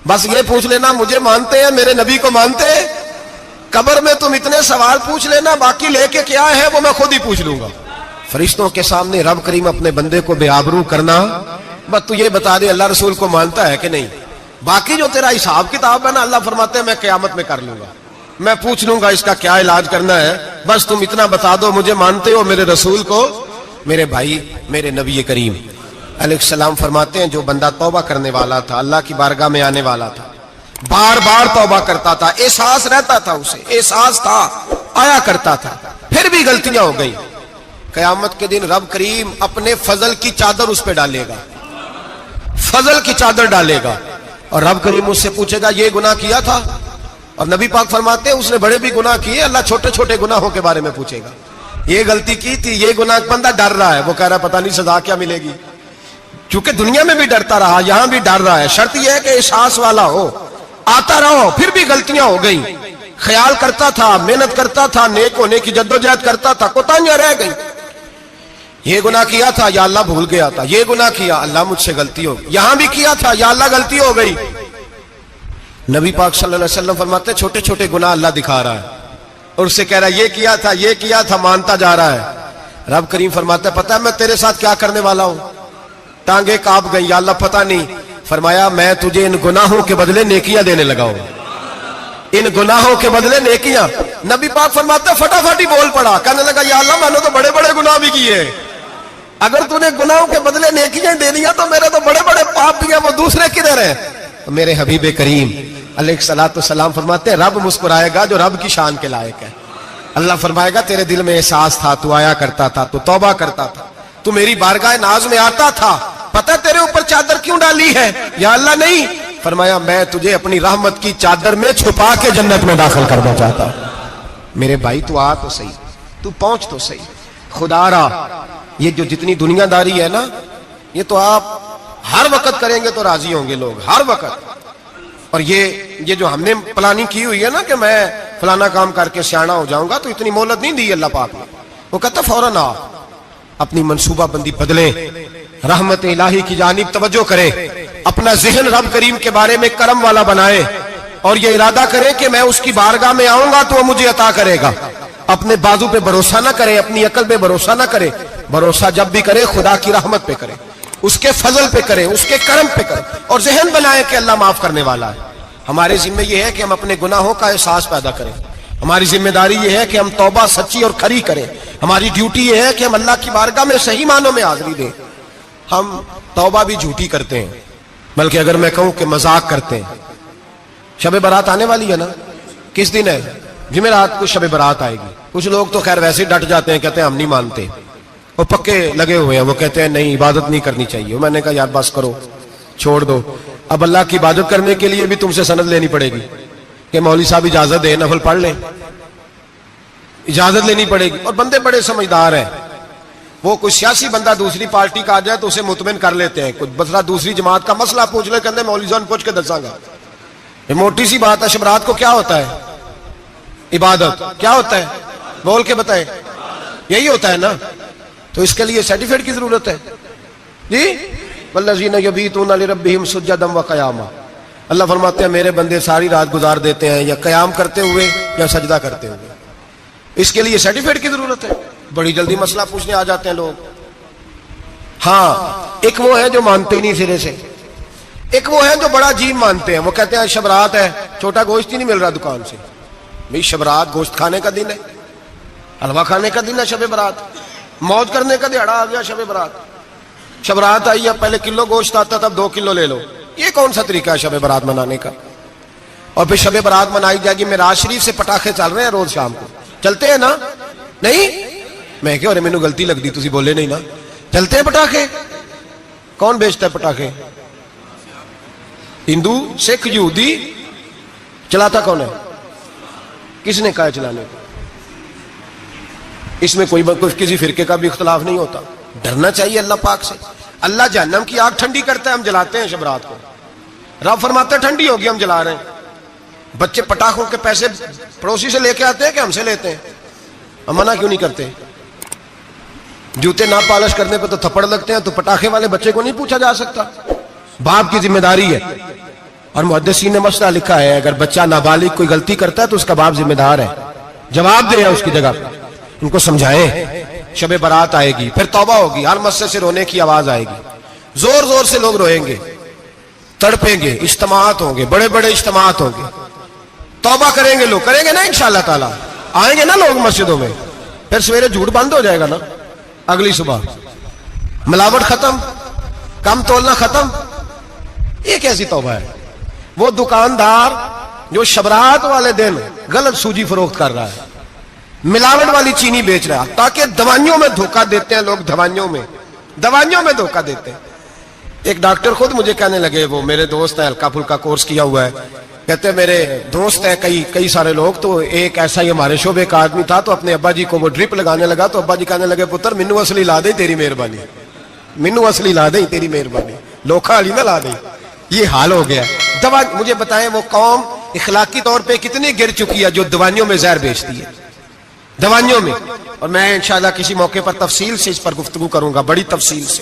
بس یہ پوچھ لینا مجھے مانتے ہیں، میرے نبی کو مانتے ہیں. قبر میں تم اتنے سوال پوچھ لینا، باقی لے کے کیا ہے وہ میں خود ہی پوچھ لوں گا. فرشتوں کے سامنے رب کریم اپنے بندے کو بے آبرو کرنا. بس تو یہ بتا دے اللہ رسول کو مانتا ہے کہ نہیں. باقی جو تیرا حساب کتاب ہے نا، اللہ فرماتے ہیں میں قیامت میں کر لوں گا، میں پوچھ لوں گا اس کا کیا علاج کرنا ہے. بس تم اتنا بتا دو مجھے مانتے ہو، میرے رسول کو، میرے بھائی، میرے نبی کریم. علیہ السلام فرماتے ہیں جو بندہ توبہ کرنے والا تھا, اللہ کی بارگاہ میں آنے والا تھا, بار بار توبہ کرتا تھا, احساس رہتا تھا, اسے احساس تھا, آیا کرتا تھا, پھر بھی غلطیاں ہو گئی, قیامت کے دن رب کریم اپنے فضل کی چادر اس پہ ڈالے گا, فضل کی چادر ڈالے گا, اور رب کریم اس سے پوچھے گا یہ گناہ کیا تھا, اور نبی پاک فرماتے ہیں اس نے بڑے بھی گناہ کیے, اللہ چھوٹے چھوٹے گناہوں کے بارے میں پوچھے گا, یہ غلطی کی تھی, یہ گناہ, بندہ ڈر رہا ہے, وہ کہہ رہا ہے پتہ نہیں سزا کیا ملے گی, کیونکہ دنیا میں بھی ڈرتا رہا, یہاں بھی ڈر رہا ہے. شرط یہ ہے کہ احساس والا ہو, آتا رہو, پھر بھی غلطیاں ہو گئی, خیال کرتا تھا, محنت کرتا تھا, نیک ہونے کی جدوجہد کرتا تھا, کوتاہیاں رہ گئی, یہ گناہ کیا تھا یا اللہ بھول گیا تھا, یہ گناہ کیا اللہ مجھ سے غلطی ہو گئی, یہاں بھی کیا تھا یا اللہ غلطی ہو گئی. نبی پاک صلی اللہ علیہ وسلم فرماتے ہیں چھوٹے چھوٹے گناہ اللہ دکھا رہا ہے, اور اس سے کہہ رہا ہے یہ کیا تھا, مانتا جا رہا ہے. رب کریم فرماتا ہے پتہ ہے میں تیرے ساتھ کیا کرنے والا ہوں, ٹانگیں کانپ گئی, یا اللہ پتہ نہیں. فرمایا میں تجھے ان گناہوں کے بدلے نیکیاں دینے لگا ہوں, ان گناہوں کے بدلے نیکیاں. نبی پاک فرماتا ہے فٹافٹ ہی بول پڑا, کہنے لگا یا اللہ میں نے تو بڑے بڑے گناہ بھی کیے, اگر تو نے گناہوں کے بدلے نیکیاں دے دیا تو میرے تو بڑے بڑے پاپ بھی ہیں, وہ دوسرے کدھر ہیں. میرے حبیب کریم علیہ الصلوۃ والسلام فرماتے ہیں رب مسکرائے گا جو رب کی شان کے لائق ہے. اللہ فرمائے گا تیرے دل میں احساس تھا, تو آیا کرتا تھا, تو توبہ کرتا تھا, تو میری بارگاہ ناز میں آتا تھا, پتہ تیرے اوپر چادر کیوں ڈالی ہے یا اللہ نہیں. فرمایا میں تجھے اپنی رحمت کی چادر میں چھپا کے جنت میں داخل کرنا چاہتا ہوں. میرے بھائی تو آ تو صحیح, تو پہنچ تو صحیح, خدا را. یہ جو جتنی دنیا داری ہے نا, یہ تو آپ ہر وقت کریں گے تو راضی ہوں گے لوگ, ہر وقت. اور یہ جو ہم نے پلاننگ کی ہوئی ہے نا کہ میں فلانا کام کر کے سیانا ہو جاؤں گا, تو اتنی مہلت نہیں دی اللہ پاک نے. وہ کہتا فوراً آ, اپنی منصوبہ بندی بدلیں, رحمت الہی کی جانب توجہ کریں, اپنا ذہن رب کریم کے بارے میں کرم والا بنائے, اور یہ ارادہ کریں کہ میں اس کی بارگاہ میں آؤں گا تو وہ مجھے عطا کرے گا. اپنے بازو پہ بھروسہ نہ کرے, اپنی عقل پہ بھروسہ نہ کرے, بھروسہ جب بھی کرے خدا کی رحمت پہ کرے, اس کے فضل پہ کرے, اس کے کرم پہ کرے, اور ذہن بنائے کہ اللہ معاف کرنے والا ہے. ہمارے ذمہ یہ ہے کہ ہم اپنے گناہوں کا احساس پیدا کریں, ہماری ذمہ داری یہ ہے کہ ہم توبہ سچی اور کھری کریں, ہماری ڈیوٹی یہ ہے کہ ہم اللہ کی بارگاہ میں صحیح معنوں میں حاضری دیں. ہم توبہ بھی جھوٹی کرتے ہیں, بلکہ اگر میں کہوں کہ مذاق کرتے ہیں. شب برات آنے والی ہے نا, کس دن ہے؟ جمعرات کو شب برات آئے گی. کچھ لوگ تو خیر ویسے ڈٹ جاتے ہیں, کہتے ہیں ہم نہیں مانتے, وہ پکے لگے ہوئے ہیں, وہ کہتے ہیں نہیں عبادت نہیں کرنی چاہیے. میں نے کہا یار بس کرو, چھوڑ دو. اب اللہ کی عبادت کرنے کے لیے بھی تم سے سند لینی پڑے گی کہ مولوی صاحب اجازت دے, نفل پڑھ لیں, اجازت لینی پڑے گی. اور بندے بڑے سمجھدار ہیں, وہ کوئی سیاسی بندہ دوسری پارٹی کا آ جائے تو اسے مطمئن کر لیتے ہیں. کچھ بسرا دوسری جماعت کا مسئلہ پوچھ لے, کہتے ہیں مولوی صاحب پوچھ کے دساں گا. یہ موٹی سی بات ہے. شب رات کو کیا ہوتا ہے؟ عبادت. کیا ہوتا ہے؟ بول کے بتائے. یہی ہوتا ہے نا, تو اس کے لیے سرٹیفکیٹ کی ضرورت ہے جی. والذین یبیتون لربہم سجدا وقیاما. اللہ فرماتے ہیں میرے بندے ساری رات گزار دیتے ہیں یا قیام کرتے ہوئے یا سجدہ کرتے ہوئے. اس کے لیے سرٹیفکیٹ کی ضرورت ہے. بڑی جلدی مسئلہ پوچھنے آ جاتے ہیں لوگ. ہاں, ایک وہ ہے جو مانتے ہی نہیں سرے سے, ایک وہ ہے جو بڑا عجیب مانتے ہیں. وہ کہتے ہیں شب رات ہے, چھوٹا گوشت ہی نہیں مل رہا دکان سے. بھئی شب رات گوشت کھانے کا دن ہے, حلوہ کھانے کا دن ہے شب برات, موج کرنے کا دہاڑا آ گیا شب برات. شب رات آئی, اب پہلے کلو گوشت آتا تھا, 2 کلو لے لو. یہ کون سا طریقہ ہے شب برات منانے کا؟ اور پھر شب برات منائی جائے گی. معراج شریف سے پٹاخے چل رہے ہیں روز شام کو, چلتے ہیں نا؟ نہیں, میں کہ مینوں غلطی لگ دی, تسی بولے نہیں نا. چلتے ہیں پٹاخے. کون بیچتا ہے پٹاخے؟ ہندو, سکھ, یہودی. چلاتا کون ہے؟ کس نے کہا چلانے کو؟ اس میں کوئی کسی فرقے کا بھی اختلاف نہیں ہوتا. ڈرنا چاہیے اللہ پاک سے. اللہ جہنم کی آگ ٹھنڈی کرتا ہے, ہم جلاتے ہیں شب رات کو. رب فرماتا ہے ٹھنڈی ہوگی, ہم جلا رہے ہیں. بچے پٹاخوں کے پیسے پڑوسی سے لے کے آتے ہیں کہ ہم سے لیتے ہیں؟ ہم منع کیوں نہیں کرتے؟ جوتے نہ پالش کرنے پہ تو تھپڑ لگتے ہیں, تو پٹاخے والے بچے کو نہیں پوچھا جا سکتا؟ باپ کی ذمہ داری ہے. اور محدثین نے مسئلہ لکھا ہے, اگر بچہ نابالغ کوئی غلطی کرتا ہے تو اس کا باپ ذمہ دار ہے, جواب دے اس کی جگہ. ان کو سمجھائیں. شب برات آئے گی, پھر توبہ ہوگی, ہر مسجد سے رونے کی آواز آئے گی, زور زور سے لوگ روئیں گے, تڑپیں گے, اجتماعات ہوں گے, بڑے بڑے اجتماعات ہوں گے. توبہ کریں گے لوگ, کریں گے نا انشاءاللہ تعالی. آئیں گے نا لوگ مسجدوں میں. پھر سویرے جھوٹ بند ہو جائے گا نا, اگلی صبح ملاوٹ ختم, کم تولنا ختم. یہ کیسی توبہ ہے؟ وہ دکاندار جو شبرات والے دن غلط سوجی فروخت کر رہا ہے, ملاوٹ والی چینی بیچ رہا ہے, تاکہ دوائیوں میں دھوکہ دیتے ہیں لوگ, دوائیوں میں دھوکہ دیتے ہیں. ایک ڈاکٹر خود مجھے کہنے لگے, وہ میرے دوست ہیں, ہلکا پھلکا کورس کیا ہوا ہے, کہتے ہیں میرے دوست ہیں کئی سارے لوگ, تو ایک ایسا ہی ہمارے شعبے کا آدمی تھا, تو اپنے ابا جی کو وہ ڈرپ لگانے لگا, تو ابا جی کہنے لگے پتر مینو اصلی لا دے تیری مہربانی, مینو اصلی لا دے تیری مہربانی, لوکھا علی نہ لا دے. یہ حال ہو گیا. دوا مجھے بتائیں وہ قوم اخلاقی طور پہ کتنی گر چکی ہے جو دوائیوں میں زہر بیچتی ہے, دوائیوں میں. اور میں انشاءاللہ کسی موقع پر تفصیل سے اس پر گفتگو کروں گا, بڑی تفصیل سے.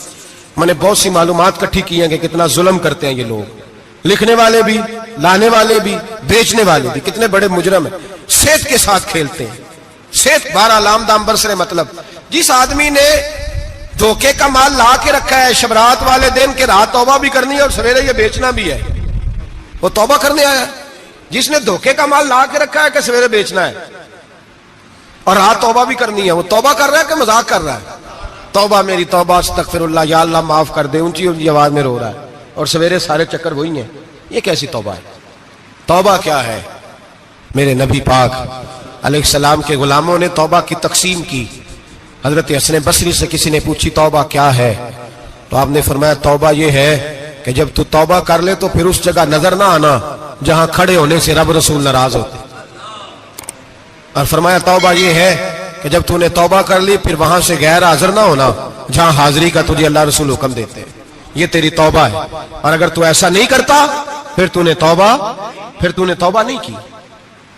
میں نے بہت سی معلومات اکٹھی کی ہیں کہ کتنا ظلم کرتے ہیں یہ لوگ, لکھنے والے بھی, لانے والے بھی, بیچنے والے بھی, کتنے بڑے مجرم ہیں. صحت کے ساتھ کھیلتے ہیں, صحت 12 لام دام برسر. مطلب جس آدمی نے دھوکے کا مال لا کے رکھا ہے شبرات والے دن کے رات توبہ بھی کرنی ہے اور سویرے یہ بیچنا بھی ہے, وہ توبہ کرنے آیا ہے. جس نے دھوکے کا مال لا کے رکھا ہے کہ سویرے بیچنا ہے اور رات توبہ بھی کرنی ہے, وہ توبہ کر رہا ہے کہ مذاق کر رہا ہے؟ توبہ میری توبہ, استغفر اللہ, یا اللہ معاف کر دے, اونچی اونچی آواز میں رو رہا ہے, اور سویرے سارے چکر وہی ہیں. یہ کیسی توبہ ہے؟ توبہ کیا ہے؟ میرے نبی پاک علیہ السلام کے غلاموں نے توبہ کی تقسیم کی. حضرت حسن بصری سے کسی نے پوچھی توبہ کیا ہے, تو آپ نے فرمایا توبہ یہ ہے کہ جب تو توبہ کر لے تو پھر اس جگہ نظر نہ آنا جہاں کھڑے ہونے سے رب رسول ناراض ہوتے, اور فرمایا توبہ یہ ہے کہ جب تو نے توبہ کر لی پھر وہاں سے غیر حاضر نہ ہونا جہاں حاضری کا تجھے اللہ رسول حکم دیتے ہیں. یہ تیری توبہ ہے. اور اگر تو ایسا نہیں کرتا پھر تو نے توبہ نہیں کی,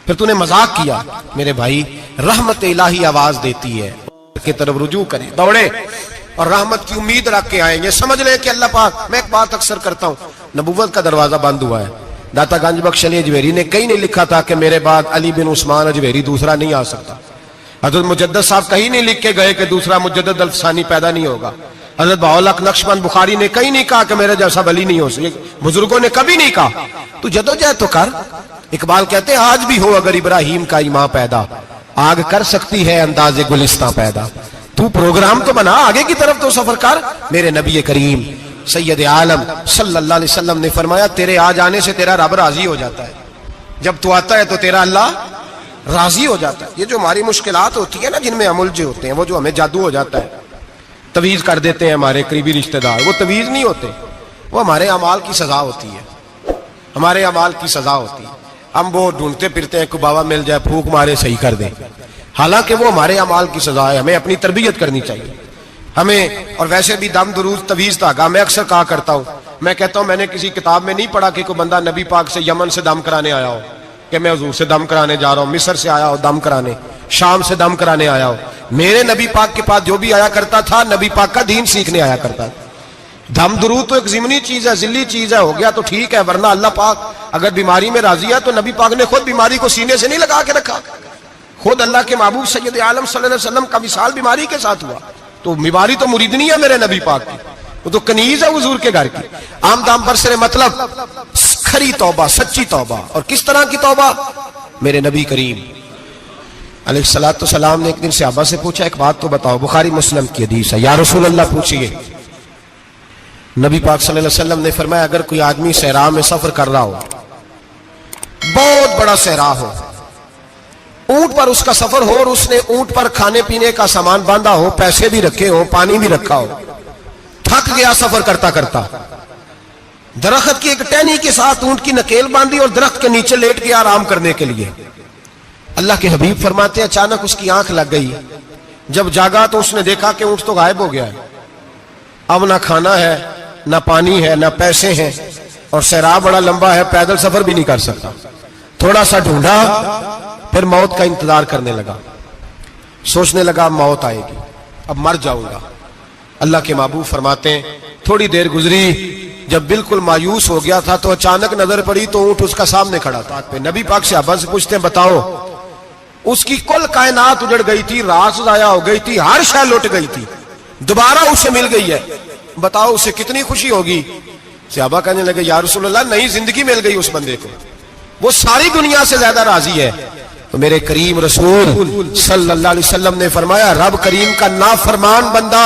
پھر تو نے مذاق کیا. میرے بھائی رحمت الہی آواز دیتی ہے کی طرف رجوع کریں, دوڑے اور رحمت کی امید رکھ کے آئیں گے. سمجھ لیں کہ اللہ پاک, میں ایک بات اکثر کرتا ہوں, نبوت کا دروازہ بند ہوا ہے. داتا گنج بخش علی اجویری نے کہیں نہیں لکھا تھا کہ میرے بعد علی بن عثمان اجویری دوسرا نہیں آ سکتا. حضرت مجدد صاحب کہیں نہیں لکھ کے گئے کہ دوسرا مجدد الفسانی پیدا نہیں ہوگا. حضرت بہاءالحق نقشبند بخاری نے کہیں نہیں کہا کہ میرے جیسا ولی نہیں ہو سکے. بزرگوں نے کبھی نہیں کہا. تو جدوجہد تو کر. اقبال کہتے ہیں آج بھی ہو اگر ابراہیم کا ایمان پیدا, آگ کر سکتی ہے انداز گلستان پیدا. تو پروگرام تو بنا, آگے کی طرف تو سفر کر. میرے نبی کریم سید عالم صلی اللہ علیہ وسلم نے فرمایا تیرے آ جانے سے تیرا رب راضی ہو جاتا ہے. جب تو آتا ہے تو تیرا اللہ راضی ہو جاتا ہے. یہ جو ہماری مشکلات ہوتی ہے نا, جن میں عمل جو ہوتے ہیں, وہ جو ہمیں جادو ہو جاتا ہے, تویز کر دیتے ہیں ہمارے قریبی رشتہ دار, وہ تویز نہیں ہوتے, وہ ہمارے اعمال کی سزا ہوتی ہے, ہمارے اعمال کی سزا ہوتی ہے. ہم وہ ڈھونڈتے پھرتے ہیں کہ بابا مل جائے پھونک مارے صحیح کر دیں, حالانکہ وہ ہمارے اعمال کی سزا ہے. ہمیں اپنی تربیت کرنی چاہیے ہمیں. اور ویسے بھی دم درود تویز دھاگا میں اکثر کہا کرتا ہوں, میں کہتا ہوں میں نے کسی کتاب میں نہیں پڑھا کہ کوئی بندہ نبی پاک سے یمن سے دم کرانے آیا ہو کہ میں حضور سے دم کرانے جا رہا ہوں, مصر سے آیا ہو دم کرانے, شام سے دم کرانے آیا ہو. میرے نبی پاک کے پاس جو بھی آیا کرتا تھا نبی پاک کا دین سیکھنے آیا کرتا تھا. دم درود تو ایک ضمنی چیز ہے, ذلی چیز ہے, ہو گیا تو ٹھیک ہے, ورنہ اللہ پاک اگر بیماری میں راضی ہے تو نبی پاک نے خود بیماری کو سینے سے نہیں لگا کے رکھا. خود اللہ کے محبوب سید عالم صلی اللہ علیہ وسلم کا وصال بیماری کے ساتھ ہوا, تو بیماری تو مریدنی ہے میرے نبی پاک کی, وہ تو کنیز ہے حضور کے گھر کی. عام دام برسر مطلب کھری توبہ, سچی توبہ. اور کس طرح کی توبہ؟ میرے نبی کریم علیہ الصلوۃ والسلام نے ایک دن صحابہ سے پوچھا ایک بات تو بتاؤ, بخاری مسلم کی حدیث ہے, یا رسول اللہ پوچھئے. نبی پاک صلی اللہ علیہ وسلم نے فرمایا اگر کوئی آدمی صحرا میں سفر کر رہا ہو, بہت بڑا صحرا ہو, اونٹ پر اس کا سفر ہو, اور اس نے اونٹ پر کھانے پینے کا سامان باندھا ہو, پیسے بھی رکھے ہو, پانی بھی رکھا ہو, تھک گیا سفر کرتا کرتا, درخت کی ایک ٹہنی کے ساتھ اونٹ کی نکیل باندھی اور درخت کے نیچے لیٹ گیا آرام کرنے کے لیے. اللہ کے حبیب فرماتے ہیں اچانک اس کی آنکھ لگ گئی. جب جاگا تو اس نے دیکھا کہ اونٹ تو غائب ہو گیا ہے. اب نہ کھانا ہے, نہ پانی ہے, نہ پیسے ہیں, اور صحرا بڑا لمبا ہے, پیدل سفر بھی نہیں کر سکتا. تھوڑا سا ڈھونڈا, پھر موت کا انتظار کرنے لگا. سوچنے لگا موت آئے گی, اب مر جاؤں گا. اللہ کے محبوب فرماتے ہیں تھوڑی دیر گزری, جب بالکل مایوس ہو گیا تھا تو اچانک نظر پڑی تو اونٹ اس کا سامنے کھڑا تھا. نبی پاک صحابہ سے پوچھتے ہیں بتاؤ, اس کی کل کائنات اجڑ گئی تھی, رات ضائع ہو گئی تھی, ہر شے لٹ گئی تھی, دوبارہ اسے مل گئی ہے, بتاؤ اسے کتنی خوشی ہوگی. صحابہ کہنے لگے یا رسول اللہ نہیں, زندگی مل گئی اس بندے کو, وہ ساری دنیا سے زیادہ راضی ہے. تو میرے کریم رسول صلی اللہ علیہ وسلم نے فرمایا رب کریم کا نافرمان بندہ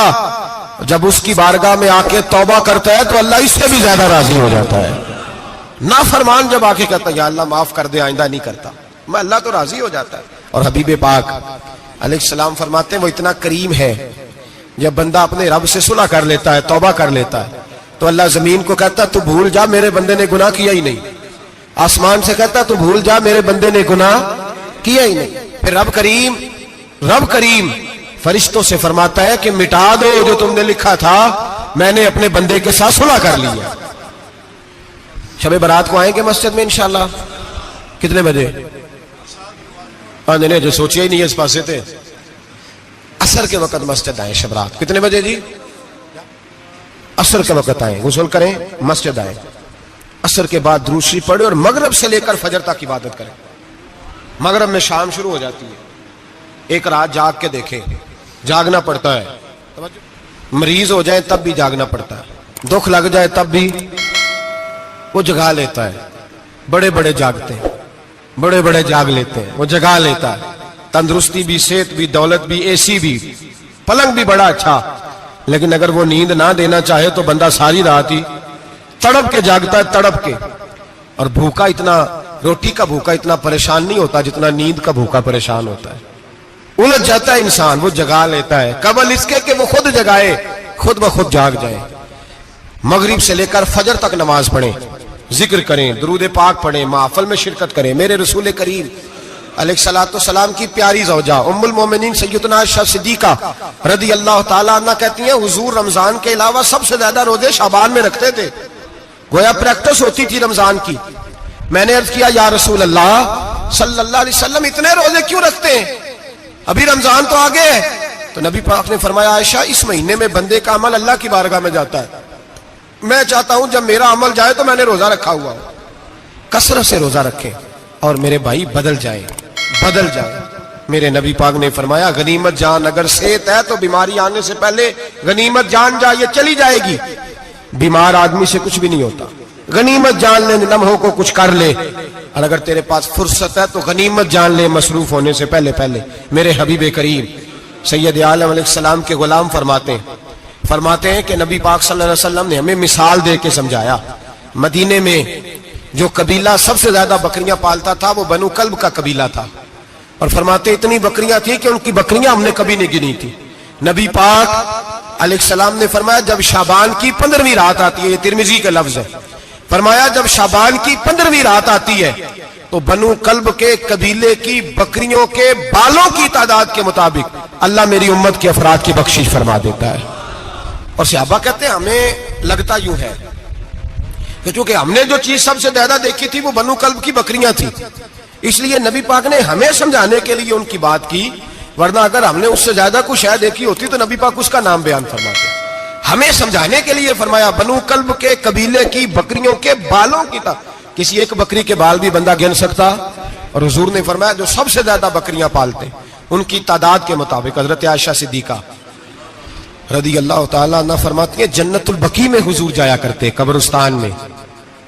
جب اس کی بارگاہ میں آ کے توبہ کرتا ہے تو اللہ اس سے بھی زیادہ راضی ہو جاتا ہے. نافرمان جب آ کے کہتا ہے یا اللہ معاف کر دے آئندہ نہیں کرتا, میں اللہ تو راضی ہو جاتا ہے. اور حبیب پاک علیہ السلام فرماتے ہیں وہ اتنا کریم ہے, جب بندہ اپنے رب سے صلح کر لیتا ہے, توبہ کر لیتا ہے, تو اللہ زمین کو کہتا ہے تو بھول جا میرے بندے نے گناہ کیا ہی نہیں. آسمان سے کہتا ہے تو بھول جا میرے بندے نے گناہ کیا ہی نہیں. پھر رب کریم فرشتوں سے فرماتا ہے کہ مٹا دو جو تم نے لکھا تھا, میں نے اپنے بندے کے ساتھ صلح کر لی ہے. شب برات کو آئیں گے مسجد میں انشاءاللہ. کتنے بجے؟ نہیں جو سوچیا ہی نہیں ہے اس پاسے تھے. عصر کے وقت مسجد آئیں شب رات. کتنے بجے جی؟ عصر کے وقت آئیں, غسل کریں, مسجد آئیں, عصر کے بعد درود شریف پڑھیں اور مغرب سے لے کر فجر تک عبادت کریں. مغرب میں شام شروع ہو جاتی ہے. ایک رات جاگ کے دیکھیں, جاگنا پڑتا ہے. مریض ہو جائیں تب بھی جاگنا پڑتا ہے, دکھ لگ جائے تب بھی وہ جگا لیتا ہے. بڑے بڑے جاگتے ہیں, بڑے بڑے جاگ لیتے ہیں, وہ جگا لیتا ہے. تندرستی بھی, صحت بھی, دولت بھی, اے سی بھی, پلنگ بھی بڑا اچھا, لیکن اگر وہ نیند نہ دینا چاہے تو بندہ ساری رات ہی تڑپ کے جاگتا ہے, تڑپ کے. اور بھوکا اتنا, روٹی کا بھوکا اتنا پریشان نہیں ہوتا جتنا نیند کا بھوکا پریشان ہوتا ہے. الجھ جاتا ہے انسان, وہ جگا لیتا ہے قبل اس کے کہ وہ خود جگائے, خود بخود جاگ جائے. مغرب سے لے کر فجر تک نماز پڑھیں, ذکر کریں, درود پاک پڑھیں, محفل میں شرکت کریں. میرے رسول کریم علیہ الصلوۃ والسلام کی پیاری زوجہ ام المومنین سیدنا عائشہ صدیقہ رضی اللہ تعالیٰ عنہ کہتی ہیں حضور رمضان کے علاوہ سب سے زیادہ روزے شعبان میں رکھتے تھے, گویا پریکٹس ہوتی تھی رمضان کی. میں نے عرض کیا یا رسول اللہ صلی اللہ علیہ وسلم اتنے روزے کیوں رکھتے ہیں, ابھی رمضان تو آگے ہے. تو نبی پاک نے فرمایا عائشہ اس مہینے میں بندے کا عمل اللہ کی بارگاہ میں جاتا ہے, میں چاہتا ہوں جب میرا عمل جائے تو میں نے روزہ رکھا ہوا ہوں. کثرت سے روزہ رکھیں اور میرے بھائی بدل جائیں. میرے نبی پاک نے فرمایا غنیمت جان, اگر صحت ہے تو بیماری آنے سے پہلے غنیمت جان جا, یہ چلی جائے گی. بیمار آدمی سے کچھ بھی نہیں ہوتا, غنیمت جان لے, لمحوں کو کچھ کر لے. اور اگر تیرے پاس فرصت ہے تو غنیمت جان لے مصروف ہونے سے پہلے پہلے. میرے حبیب کریم سید عالم علیہ السلام کے غلام فرماتے ہیں کہ نبی پاک صلی اللہ علیہ وسلم نے ہمیں مثال دے کے سمجھایا. مدینے میں جو قبیلہ سب سے زیادہ بکریاں پالتا تھا وہ بنو کلب کا قبیلہ تھا, اور فرماتے اتنی بکریاں تھیں کہ ان کی بکریاں ہم نے کبھی نہیں گنی تھی. نبی پاک علیہ السلام نے فرمایا جب شعبان کی 15ویں رات آتی ہے, یہ ترمذی کا لفظ ہے, فرمایا جب شعبان کی 15ویں رات آتی ہے تو بنو کلب کے قبیلے کی بکریوں کے بالوں کی تعداد کے مطابق اللہ میری امت کے افراد کی بخشش فرما دیتا ہے. اور صحابہ کہتے ہیں ہمیں لگتا یوں ہے کہ چونکہ ہم نے جو چیز سب سے زیادہ دیکھی تھی وہ بنو کلب کی بکریاں تھیں, اس لیے نبی پاک نے ہمیں سمجھانے کے لیے ان کی بات کی, ورنہ اگر ہم نے اس سے زیادہ کچھ شے دیکھی ہوتی تو نبی پاک اس کا نام بیان فرماتے. ہمیں سمجھانے کے لیے فرمایا بنو کلب کے قبیلے کی بکریوں کے بالوں کی کسی ایک بکری کے بال بھی بندہ گن سکتا, اور حضور نے فرمایا جو سب سے زیادہ بکریاں پالتے ان کی تعداد کے مطابق حضرت عائشہ صدیقہ رضی اللہ تعالیٰ عنہ فرماتی ہیں جنت البقیع میں حضور جایا کرتے, قبرستان میں,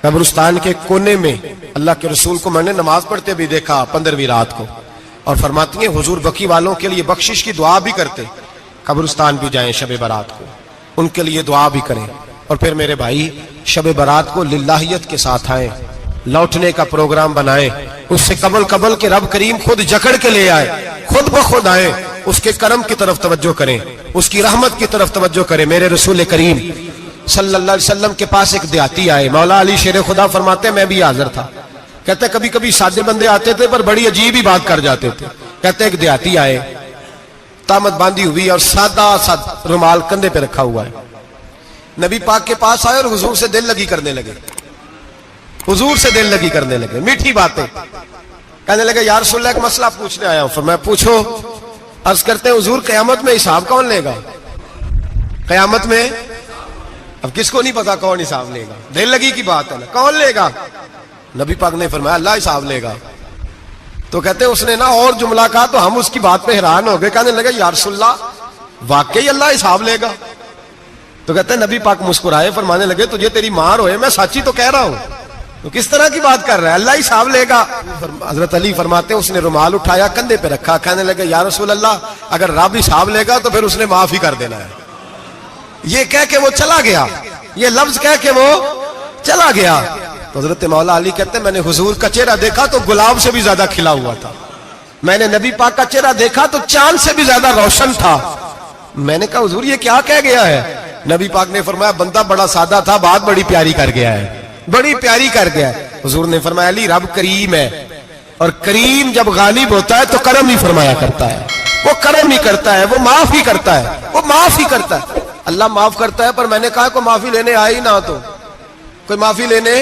قبرستان کے کونے میں. اللہ کے رسول کو میں نے نماز پڑھتے بھی دیکھا 15ویں رات کو, اور فرماتی ہیں حضور بقیع والوں کے لیے بخشش کی دعا بھی کرتے. قبرستان بھی جائیں شب برات کو, ان کے لیے دعا بھی کریں. اور پھر میرے بھائی شب برات کو للہیت کے ساتھ آئیں, لوٹنے کا پروگرام بنائیں, اس سے قبل کے رب کریم خود جکڑ کے لے آئے, خود بخود آئیں, اس کے کرم کی طرف توجہ کریں, اس کی رحمت کی طرف توجہ کریں. میرے رسول کریم صلی اللہ علیہ وسلم کے پاس ایک دیہاتی آئے, مولا علی شیر خدا فرماتے ہیں میں بھی حاضر تھا. کہتے کبھی کبھی سادے بندے آتے تھے پر بڑی عجیب ہی بات کر جاتے تھے. کہتے ایک دیہاتی آئے, تامت باندھی ہوئی اور سادہ رومال کندھے پہ رکھا ہوا ہے. نبی پاک کے پاس آئے اور حضور سے دل لگی کرنے لگے, حضور سے دل لگی کرنے لگے, میٹھی باتیں کہنے لگے یا رسول اللہ ایک مسئلہ پوچھنے آیا ہوں. فرمایا پوچھو. عرض کرتے ہیں حضور قیامت میں حساب کون لے گا؟ قیامت میں اب کس کو نہیں پتا کون حساب لے گا, دل لگی کی بات ہے نا, کون لے گا؟ نبی پاک نے فرمایا اللہ حساب لے گا. تو کہتے ہیں اس نے نا اور جملہ کہا تو ہم اس کی بات پہ حیران ہو گئے, کہنے لگے یا رسول اللہ واقعی اللہ حساب لے گا؟ تو کہتے ہیں نبی پاک مسکرائے, فرمانے لگے تجھے تیری مار ہوئے, میں سچی تو کہہ رہا ہوں, تو کس طرح کی بات کر رہا ہے, اللہ حساب لے گا. حضرت علی فرماتے ہیں اس نے رومال اٹھایا کندھے پہ رکھا, کہنے لگے یا رسول اللہ اگر رب حساب لے گا تو پھر اس نے معاف ہی کر دینا ہے, یہ کہہ کے وہ چلا گیا, یہ لفظ کہہ کے وہ چلا گیا. تو حضرت مولا علی کہتے ہیں میں نے حضور کا چہرہ دیکھا تو گلاب سے بھی زیادہ کھلا ہوا تھا, میں نے نبی پاک کا چہرہ دیکھا تو چاند سے بھی زیادہ روشن تھا. میں نے کہا حضور یہ کیا کہہ گیا ہے؟ نبی پاک نے فرمایا بندہ بڑا سادہ تھا, بات بڑی پیاری کر گیا ہے, بڑی پیاری کر گیا ہے. حضور نے فرمایا علی رب کریم ہے, اور کریم جب غالب ہوتا ہے تو کرم ہی فرمایا کرتا ہے, وہ کرم ہی کرتا ہے, وہ معاف ہی کرتا ہے, وہ معاف ہی کرتا ہے. اللہ معاف کرتا ہے. پر میں نے کہا کوئی معافی لینے آئے ہی نہ تو کوئی معافی لینے.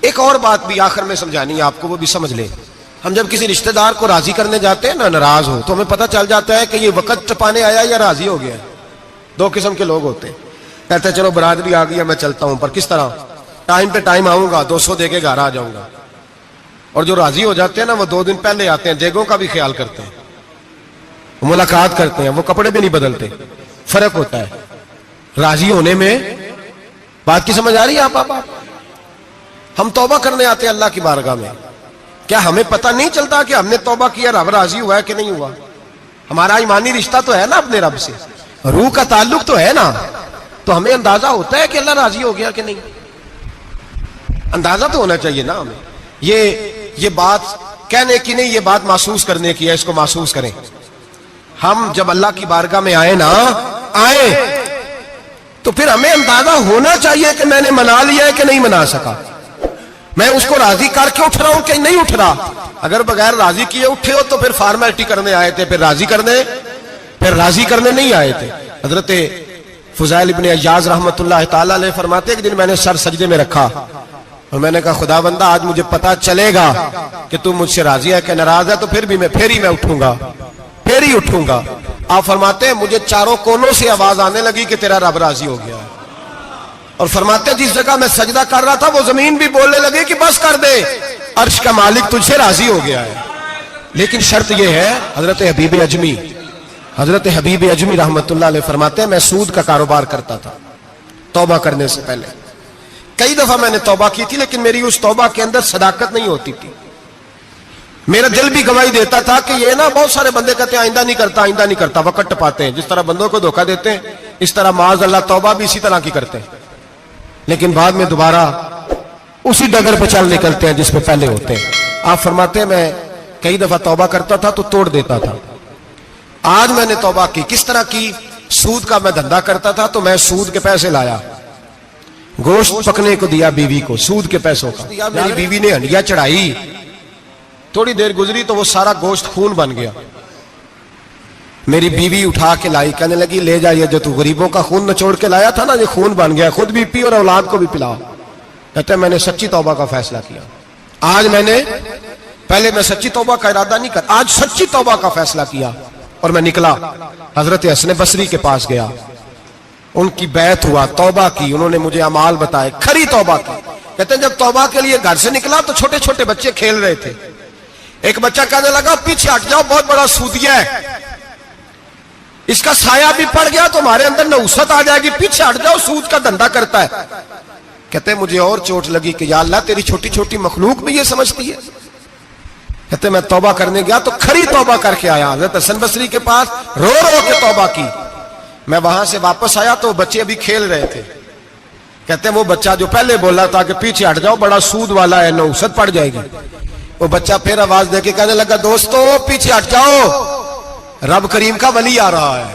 ایک اور بات بھی آخر میں سمجھانی ہے آپ کو, وہ بھی سمجھ لیں. ہم جب کسی رشتہ دار کو راضی کرنے جاتے ہیں نا, ناراض ہو, تو ہمیں پتہ چل جاتا ہے کہ یہ وقت ٹپانے آیا یا راضی ہو گیا ہے. دو قسم کے لوگ ہوتے ہیں, کہتے ہیں چلو برادری آ گئی میں چلتا ہوں, پر کس طرح ٹائم پہ ٹائم آؤں گا, 200 دے کے گھر آ جاؤں گا. اور جو راضی ہو جاتے ہیں نا وہ 2 دن پہلے آتے ہیں, دیگوں کا بھی خیال کرتے ہیں, ملاقات کرتے ہیں, وہ کپڑے بھی نہیں بدلتے. فرق ہوتا ہے راضی ہونے میں. بات کی سمجھ آ رہی ہے آپ؟ ہم توبہ کرنے آتے ہیں اللہ کی بارگاہ میں, کیا ہمیں پتہ نہیں چلتا کہ ہم نے توبہ کیا رب راضی ہوا ہے کہ نہیں ہوا؟ ہمارا ایمانی رشتہ تو ہے نا اپنے رب سے, روح کا تعلق تو ہے نا, تو ہمیں اندازہ ہوتا ہے کہ اللہ راضی ہو گیا کہ نہیں. اندازہ تو ہونا چاہیے نا ہمیں. یہ بات کہنے کی نہیں, یہ بات محسوس کرنے کی ہے. اس کو محسوس کریں. ہم جب اللہ کی بارگاہ میں آئے تو پھر ہمیں اندازہ ہونا چاہیے کہ میں نے منا لیا ہے کہ نہیں منا سکا, میں اس کو راضی کر کے اٹھ رہا ہوں کہ نہیں اٹھ رہا. اگر بغیر راضی کیے اٹھے ہو تو پھر فارمیلٹی کرنے آئے تھے, پھر راضی کرنے نہیں آئے تھے. حضرت فضیل ابن عیاض رحمۃ اللہ تعالی علیہ فرماتے کہ دن میں نے سر سجدے میں رکھا اور میں نے کہا خدا بندہ آج مجھے پتا چلے گا کہ تم مجھ سے راضی ہے کہ ناراض ہے, تو پھر ہی میں اٹھوں گا. آپ فرماتے ہیں مجھے چاروں کونوں سے آواز آنے لگی کہ تیرا رب راضی ہو گیا. اور فرماتے ہیں جس جگہ میں سجدہ کر رہا تھا وہ زمین بھی بولنے لگی کہ بس کر دے, عرش کا مالک تجھ سے راضی ہو گیا ہے. لیکن شرط یہ ہے, حضرت حبیب اجمی رحمت اللہ علیہ فرماتے ہیں میں سود کا کاروبار کرتا تھا توبہ کرنے سے پہلے. کئی دفعہ میں نے توبہ کی تھی, لیکن میری اس توبہ کے اندر صداقت نہیں ہوتی تھی. میرا دل بھی گواہی دیتا تھا کہ یہ نا بہت سارے بندے کہتے ہیں آئندہ نہیں کرتا, وقت ٹپاتے ہیں. جس طرح بندوں کو دھوکہ دیتے ہیں اس طرح معاذ اللہ توبہ بھی اسی طرح کی کرتے ہیں, لیکن بعد میں دوبارہ اسی ڈگر پہ چل نکلتے ہیں جس پہ پہلے ہوتے ہیں. آپ فرماتے ہیں میں کئی دفعہ توبہ کرتا تھا تو توڑ دیتا تھا. آج میں نے توبہ کی. کس طرح کی؟ سود کا میں دھندا کرتا تھا تو میں سود کے پیسے لایا, گوشت پکنے کو دیا بیوی کو سود کے پیسوں کا. میری بیوی نے ہنڈیا چڑھائی, تھوڑی دیر گزری تو وہ سارا گوشت خون بن گیا. میری بیوی اٹھا کے لائی, کہنے لگی لے جائیے جو تو غریبوں کا خون نچوڑ کے لایا تھا نا, یہ خون بن گیا, خود بھی پی اور اولاد کو بھی پلاؤ. کہتے ہیں میں نے سچی توبہ کا فیصلہ کیا. آج پہلے میں سچی توبہ کا ارادہ نہیں کرتا, آج سچی توبہ کا فیصلہ کیا اور میں نکلا. حضرت حسن بصری کے پاس گیا, ان کی بیعت ہوا, توبہ کی, انہوں نے مجھے اعمال بتائے, کھری توبہ کی. کہتے ہیں جب توبہ کے لیے گھر سے نکلا تو چھوٹے چھوٹے بچے کھیل رہے تھے. ایک بچہ کہنے لگا پیچھے ہٹ جاؤ, بہت بڑا سودیا ہے, اس کا سایہ بھی پڑ گیا تو ہمارے اندر نحوست آ جائے گی, پیچھے ہٹ جاؤ, سود کا دھندا کرتا ہے. کہتے ہیں مجھے اور چوٹ لگی کہ یا اللہ تیری چھوٹی چھوٹی مخلوق بھی یہ سمجھتی ہے. کہتے ہیں میں توبہ کرنے گیا تو کھری توبہ کر کے آیا. حضرت حسن بصری کے پاس رو کے توبہ کی. میں وہاں سے واپس آیا تو بچے ابھی کھیل رہے تھے. کہتے ہیں وہ بچہ جو پہلے بولا تھا کہ پیچھے ہٹ جاؤ بڑا سود والا ہے, نحوست پڑ جائے گی, وہ بچہ پھر آواز دے کے کہنے لگا دوستو پیچھے ہٹ جاؤ, رب کریم کا ولی آ رہا ہے,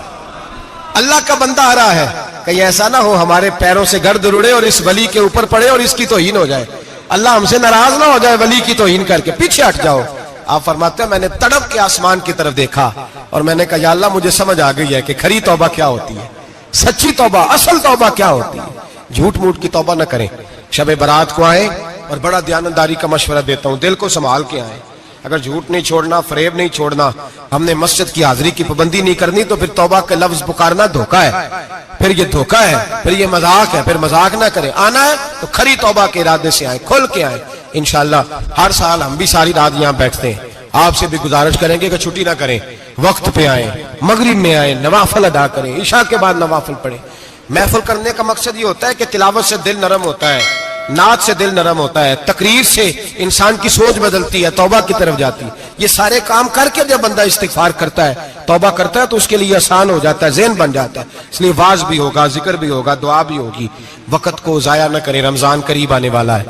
اللہ کا بندہ آ رہا ہے. کہیں ایسا نہ ہو ہمارے پیروں سے گرد اڑے اور اس ولی کے اوپر پڑے اور اس کی توہین ہو جائے, اللہ ہم سے ناراض نہ ہو جائے ولی کی توہین کر کے, پیچھے ہٹ جاؤ. آپ فرماتے ہیں میں نے تڑپ کے آسمان کی طرف دیکھا اور میں نے کہا یا اللہ مجھے سمجھ آ گئی ہے کہ کھری توبہ کیا ہوتی ہے, سچی توبہ, اصل توبہ کیا ہوتی ہے. جھوٹ موٹ کی توبہ نہ کریں. شب برات کو آئیں اور بڑا دیانتداری کا مشورہ دیتا ہوں, دل کو سنبھال کے آئیں. اگر جھوٹ نہیں چھوڑنا, فریب نہیں چھوڑنا, ہم نے مسجد کی حاضری کی پابندی نہیں کرنی تو پھر توبہ کے لفظ پکارنا دھوکہ ہے, پھر یہ دھوکہ ہے, پھر یہ مذاق ہے, پھر مذاق نہ کریں. آنا ہے تو کھری توبہ کے ارادے سے آئیں, کھل کے آئیں. انشاءاللہ ہر سال ہم بھی ساری رات یہاں بیٹھتے ہیں, آپ سے بھی گزارش کریں گے کہ چھٹی نہ کریں, وقت پہ آئیں, مغرب میں آئیں, نوافل ادا کریں, عشاء کے بعد نوافل پڑھیں. محفل کرنے کا مقصد یہ ہوتا ہے کہ تلاوت سے دل نرم ہوتا ہے, نعت سے دل نرم ہوتا ہے، تقریر سے انسان کی سوچ بدلتی ہے، توبہ کی طرف جاتی ہے۔ یہ سارے کام کر کے جب بندہ استغفار کرتا ہے، توبہ کرتا ہے، تو اس کے لیے آسان ہو جاتا ہے، ذہن بن جاتا ہے۔ اس لیے واعظ بھی ہوگا، ذکر بھی ہوگا، دعا بھی ہوگی۔ وقت کو ضائع نہ کریں، رمضان قریب آنے والا ہے۔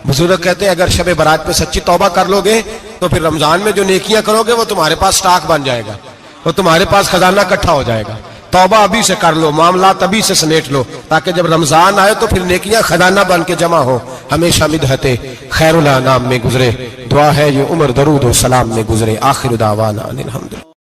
بزرگ کہتے ہیں اگر شب برات پہ سچی توبہ کر لو گے تو پھر رمضان میں جو نیکیاں کرو گے وہ تمہارے پاس سٹاک بن جائے گا، وہ تمہارے پاس خزانہ اکٹھا ہو جائے گا۔ توبہ ابھی سے کر لو، معاملات ابھی سے سمیٹ لو، تاکہ جب رمضان آئے تو پھر نیکیاں خزانہ بن کے جمع ہو۔ ہمیشہ مدحت خیر الانام میں گزرے، دعا ہے یہ عمر درود و سلام میں گزرے۔ آخر دعوانا ان الحمدللہ۔